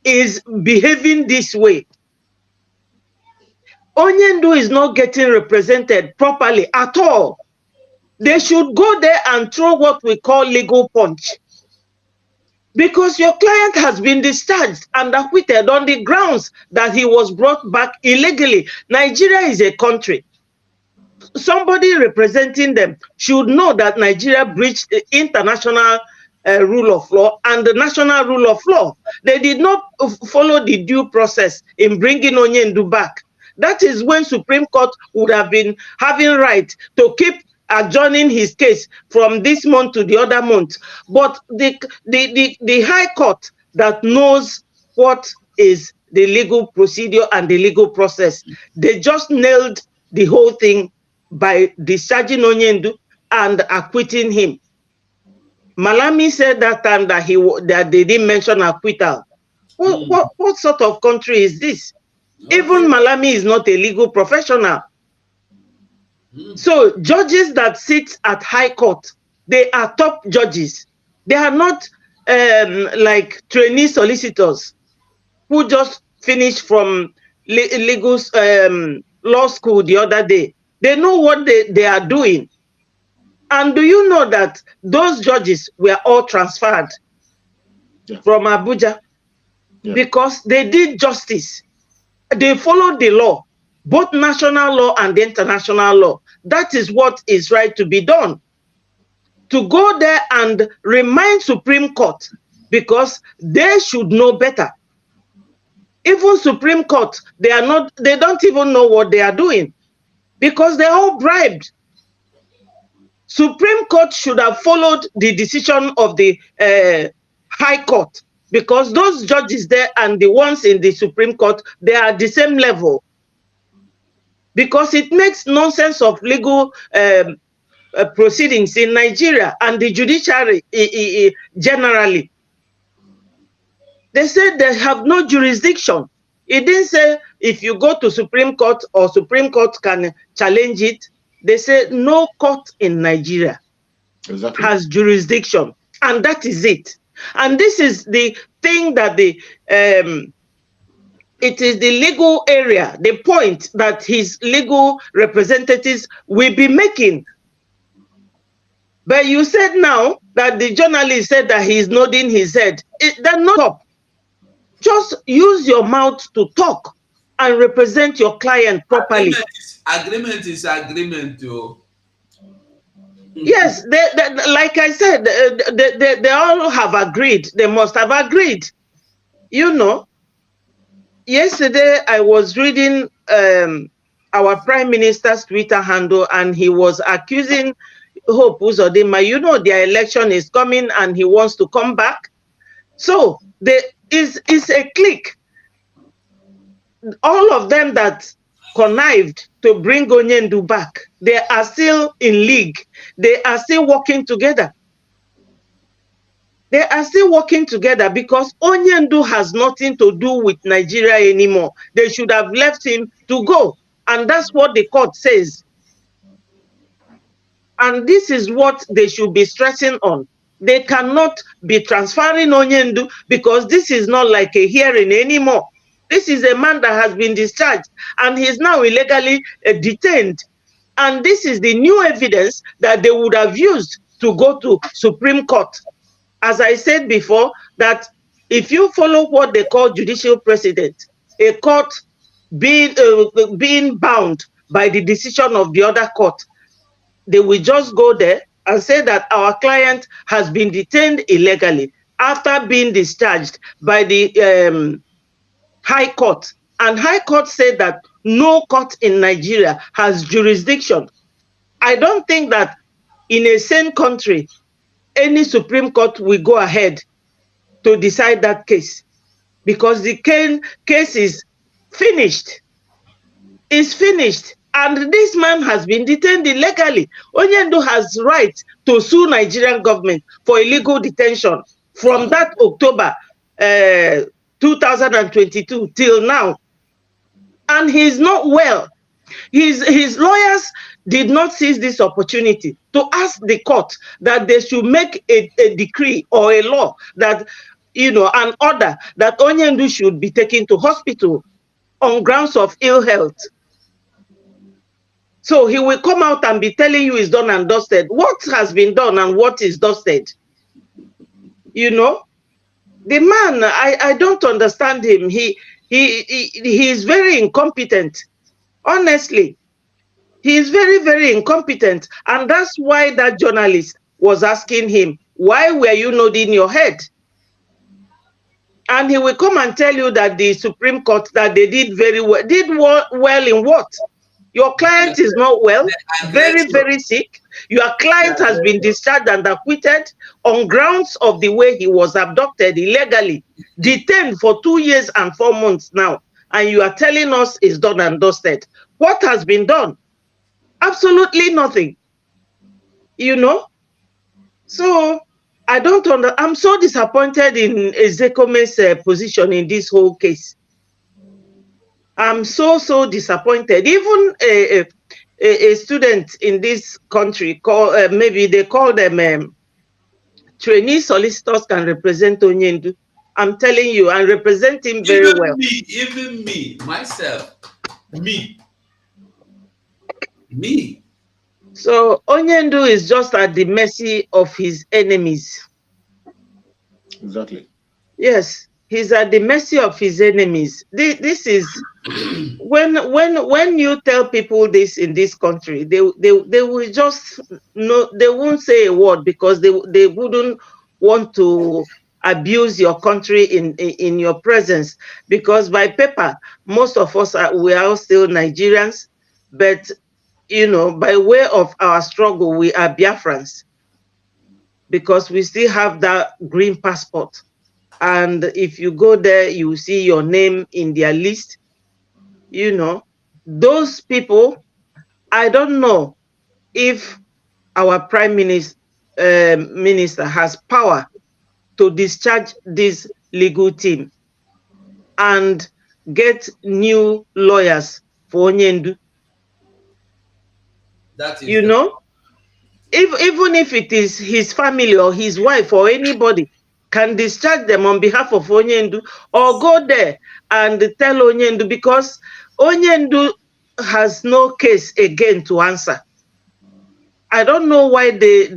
is behaving this way. Onyendu is not getting represented properly at all. They should go there and throw what we call legal punch. Because your client has been discharged and acquitted on the grounds that he was brought back illegally. Nigeria is a country. Somebody representing them should know that Nigeria breached the international rule of law and the national rule of law. They did not follow the due process in bringing Onyendu back. That is when Supreme Court would have been having right to keep adjourning his case from this month to the other month. But the High Court that knows what is the legal procedure and the legal process, they just nailed the whole thing by discharging Onyendu and acquitting him. Malami said that time that they didn't mention acquittal. What sort of country is this? Okay. Even Malami is not a legal professional. So judges that sit at High Court, they are top judges. They are not like trainee solicitors who just finished from legal law school the other day. They know what they are doing. And do you know that those judges were all transferred from Abuja because they did justice? They followed the law, both national law and the international law. That is what is right to be done. To go there and remind Supreme Court, because they should know better. Even Supreme Court, they don't even know what they are doing because they're all bribed. Supreme Court should have followed the decision of the High Court, because those judges there and the ones in the Supreme Court, they are the same level. Because it makes nonsense of legal proceedings in Nigeria and the judiciary generally. They said they have no jurisdiction. It didn't say if you go to Supreme Court or Supreme Court can challenge it. They said no court in Nigeria has jurisdiction, and that is it. And this is the thing that it is the legal area, the point that his legal representatives will be making. But you said now that the journalist said that he's nodding his head. That's not up. Just use your mouth to talk and represent your client properly. Agreement is agreement, too. Yes, like I said, they all have agreed. They must have agreed. You know, yesterday I was reading our Prime Minister's Twitter handle, and he was accusing Hope Uzodinma. You know, their election is coming and he wants to come back. So there is a clique. All of them that connived to bring Onyendu back, they are still in league. They are still working together. They are still working together because Onyendu has nothing to do with Nigeria anymore. They should have left him to go. And that's what the court says. And this is what they should be stressing on. They cannot be transferring Onyendu because this is not like a hearing anymore. This is a man that has been discharged and he's now illegally detained. And this is the new evidence that they would have used to go to Supreme Court. As I said before, that if you follow what they call judicial precedent, a court being bound by the decision of the other court, they will just go there and say that our client has been detained illegally after being discharged by the High Court. And High Court said that no court in Nigeria has jurisdiction. I don't think that in a sane country, any Supreme Court will go ahead to decide that case because the case is finished. It's finished. And this man has been detained illegally. Onyendu has right to sue Nigerian government for illegal detention from that October 2022 till now. And he's not well. His lawyers did not seize this opportunity to ask the court that they should make a decree or a law that, you know, an order that Onyendu should be taken to hospital on grounds of ill health. So he will come out and be telling you it's done and dusted. What has been done and what is dusted? You know, the man, I don't understand him. He is very incompetent. Honestly, he is very, very incompetent. And that's why that journalist was asking him, why were you nodding your head? And he will come and tell you that the Supreme Court, that they did very well. Did well in what? Your client is not well, very, very sick. Your client has been discharged and acquitted on grounds of the way he was abducted illegally, detained for 2 years and 4 months now. And you are telling us it's done and dusted. What has been done? Absolutely nothing. You know? So I don't understand. I'm so disappointed in Ezekome's position in this whole case. I'm so disappointed. Even a student in this country, maybe they call them trainee solicitors, can represent Onyendu. I'm telling you, and represent him very well. Even me, myself, me. So Onyendu is just at the mercy of his enemies. Exactly. Yes, he's at the mercy of his enemies. This is when you tell people this in this country, they will just they won't say a word because they wouldn't want to abuse your country in your presence, because by paper most of us we are still Nigerians, but you know, by way of our struggle we are Biafrans because we still have that green passport. And if you go there, you will see your name in their list. You know, those people, I don't know if our prime minister has power to discharge this legal team and get new lawyers for Onyendu. That is You know, even if it is his family or his wife or anybody can discharge them on behalf of Onyendu, or go there and tell Onyendu, because Onyendu has no case again to answer. I don't know why they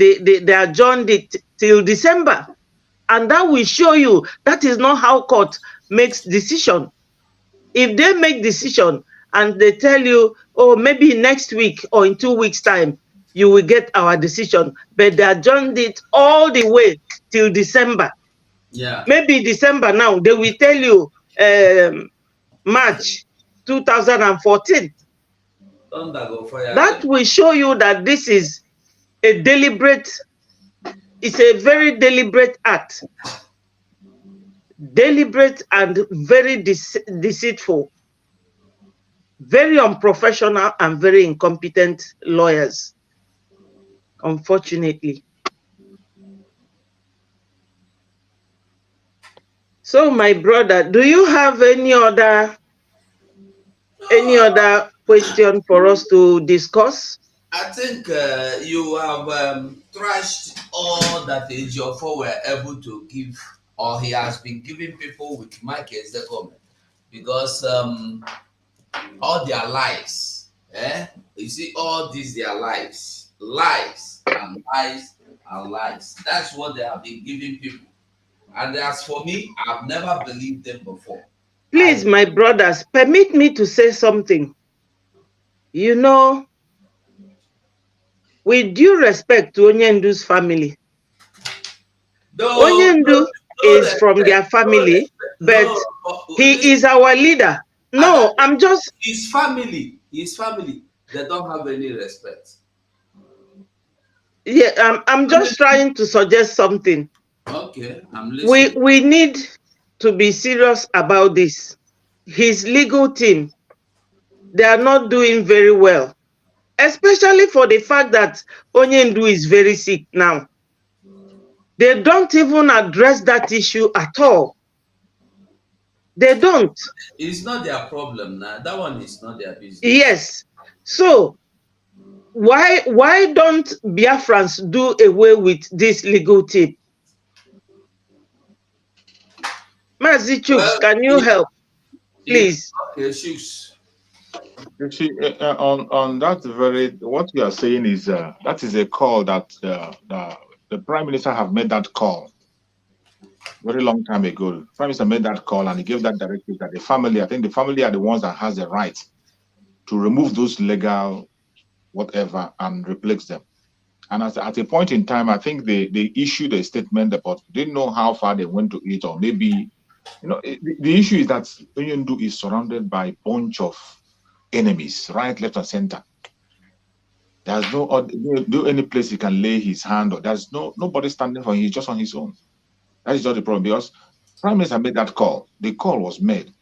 adjourned it till December. And that will show you that is not how court makes decision. If they make decision and they tell you, oh, maybe next week or in 2 weeks' time, you will get our decision, but they adjourned it all the way till December. Yeah. Maybe December now, they will tell you March 2014. Thunder go fire. That will show you that this is a deliberate, it's a very deliberate act. Deliberate and very deceitful. Very unprofessional and very incompetent lawyers, unfortunately. So, my brother, do you have any other question for us to discuss? I think you have trashed all that Ejiofor were able to give, or he has been giving people with Mike as the comment, because all their lives, you see, all these their lives and lies and lies. That's what they have been giving people. And as for me, I've never believed them before. Please, my brothers, permit me to say something. You know, with due respect to Onyendu's family, Onyendu is from their family, but he is our leader. No, I'm just... His family, they don't have any respect. Yeah, I'm just trying to suggest something. Okay, I'm listening. We need to be serious about this. His legal team, they are not doing very well, especially for the fact that Onyendu is very sick now. They don't even address that issue at all. They don't. It's not their problem now. That one is not their business. Yes. So why don't Biafrans do away with this legal team? Mazi Chuks, can you help, please? Okay, Chuks. You see, on that very, what you are saying is that is a call that the Prime Minister have made that call very long time ago. The Prime Minister made that call and he gave that directive that the family, I think the family are the ones that has the right to remove those legal whatever and replace them. And at a point in time, I think they issued a statement about didn't know how far they went to it, or maybe, you know, the issue is that Onyendu is surrounded by a bunch of enemies, right, left, and center. There's no any place he can lay his hand, or there's nobody standing for him. He's just on his own. That is just the problem, because Prime Minister made that call. The call was made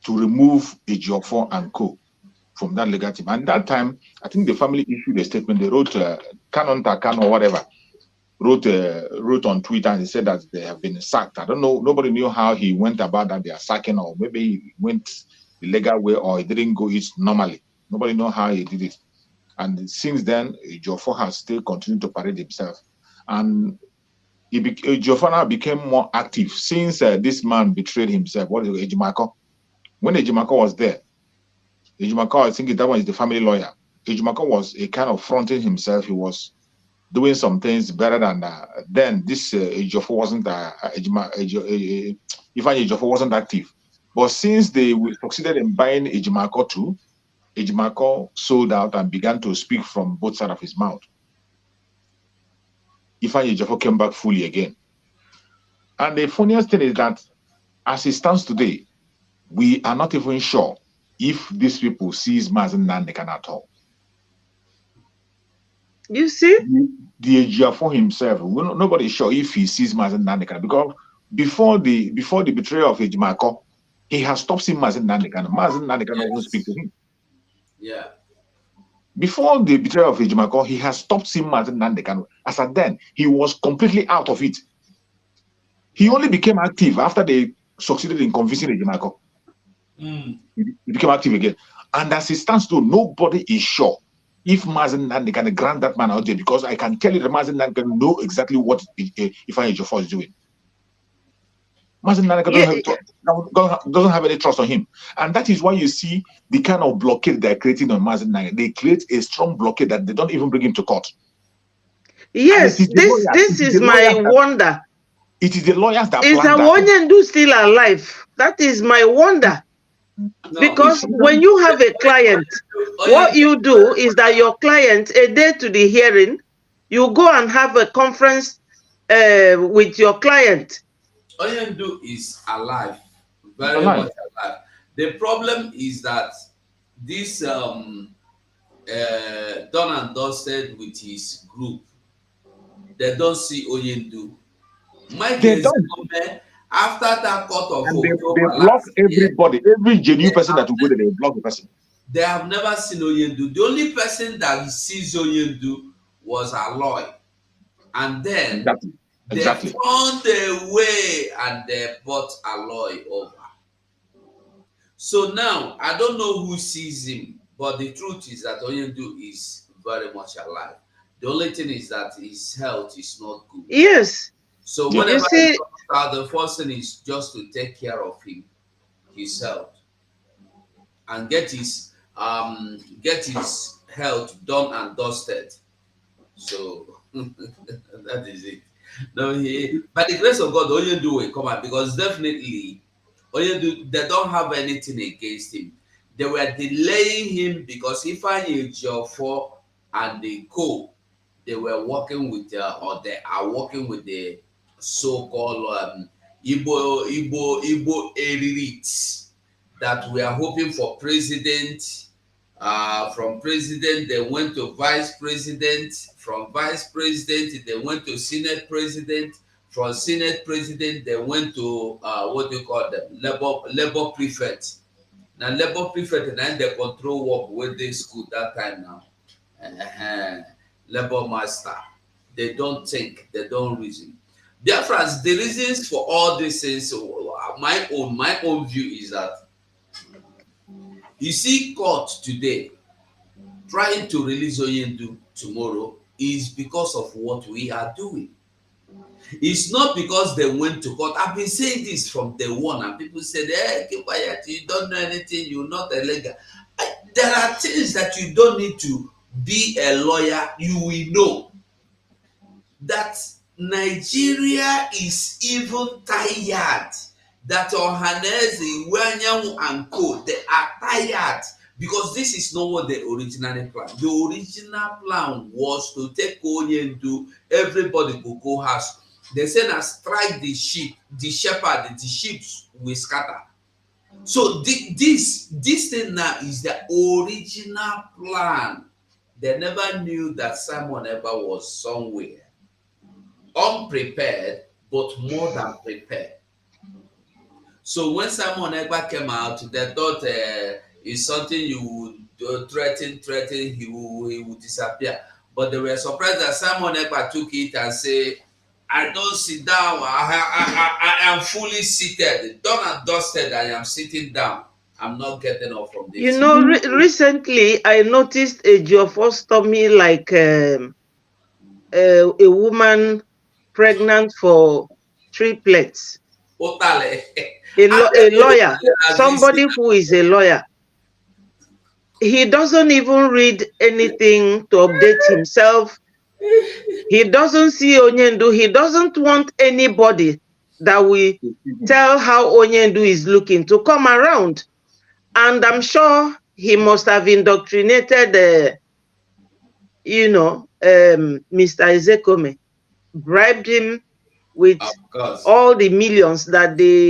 to remove Ejiofor and co from that legal team. And that time, I think the family issued a statement. They wrote Canon Takan or whatever, wrote on Twitter and he said that they have been sacked. I don't know. Nobody knew how he went about that. They are sacking, or maybe he went the legal way, or he didn't go it normally. Nobody know how he did it. And since then, Ejiofor has still continued to parade himself. And Ejiofor now became more active since this man betrayed himself. What is Ejimako? When Ejimako was there, Ejimako, I think that one is the family lawyer, Ejimako was a kind of fronting himself. He was doing some things better than then. This Ejiofor wasn't Ifeanyi Ejiofor wasn't active. But since they succeeded in buying Ejimako too, Ejimako sold out and began to speak from both sides of his mouth. Ifeanyi Ejiofor came back fully again. And the funniest thing is that as it stands today, we are not even sure if these people sees Mazen Nandekan at all. You see? The Ejiofor himself, nobody is sure if he sees Mazen Nandekan, because before the betrayal of Ejimako, he has stopped seeing Mazen Nandekan. Mazen Nandekan doesn't speak to him. Yeah. Before the betrayal of Ejimako, he has stopped seeing Mazen Nandekan. As at then, he was completely out of it. He only became active after they succeeded in convincing Ejimako. He became active again. And as it stands today, nobody is sure if Mazen Nandekan can grant that man out there, because I can tell you that Mazen Nandekan know exactly what Ifeanyi Ejiofor is doing. Mazen Nandekan doesn't have any trust on him. And that is why you see the kind of blockade they're creating on Mazen Nandekan. They create a strong blockade that they don't even bring him to court. Yes, this is my wonder. It is the lawyers that is Awonyendu still alive? That is my wonder. No, because when you have a client, what you do is that your client, a day to the hearing, you go and have a conference with your client. Awonyendu is alive, very much alive. The problem is that this done and dusted with his group, they don't see Awonyendu. After that court of they block everybody, every genuine person that will go there, they block the person. They have never seen Awonyendu. The only person that sees Awonyendu was Aloy. And then they found a way and they brought Aloy over. So now, I don't know who sees him, but the truth is that Awonyendu is very much alive. The only thing is that his health is not good. Yes. So whenever he comes out, the first thing is just to take care of him, his health, and get his health done and dusted. So that is it. No, by the grace of God, Awonyendu will come out, because definitely Awonyendu, they don't have anything against him. They were delaying him because Ifeanyi Ejiofor and the co, they were working with or they are working with the so-called Igbo elites that we are hoping for president. From president, they went to vice president. From vice president, they went to senate president. From senate president, they went to what they call them, labor prefect. Now labor prefect, and then they control work with the school that time now. Labor master. They don't think, they don't reason. Biafrans, the reasons for all these things, my own view is that you see court today trying to release Awonyendu tomorrow is because of what we are doing. It's not because they went to court. I've been saying this from day one, and people said, hey, keep quiet, you don't know anything, you're not a lawyer. There are things that you don't need to be a lawyer, you will know that Nigeria is even tired. That Ohaneze, Wanyamu and Co, they are tired because this is not what they originally planned. The original plan was to take Awonyendu, everybody will go house. They said, "Now strike the sheep, the shepherd, the sheep will scatter." So this thing now is the original plan. They never knew that Simon Ekpa was somewhere unprepared, but more than prepared. So when Simon Ekpa came out, they thought it's something you would threaten, he would disappear. But they were surprised that Simon Ekpa took it and said, I don't sit down, I am fully seated, done and dusted, I am sitting down. I'm not getting off from this. You know, recently I noticed Ejiofor stomach like a woman pregnant for triplets. A lawyer, somebody who is a lawyer. he doesn't even read anything to update himself. He doesn't see Onyendu. He doesn't want anybody that will tell how Onyendu is looking to come around. And I'm sure he must have indoctrinated, Mr. Ezekome, bribed him with all the millions that they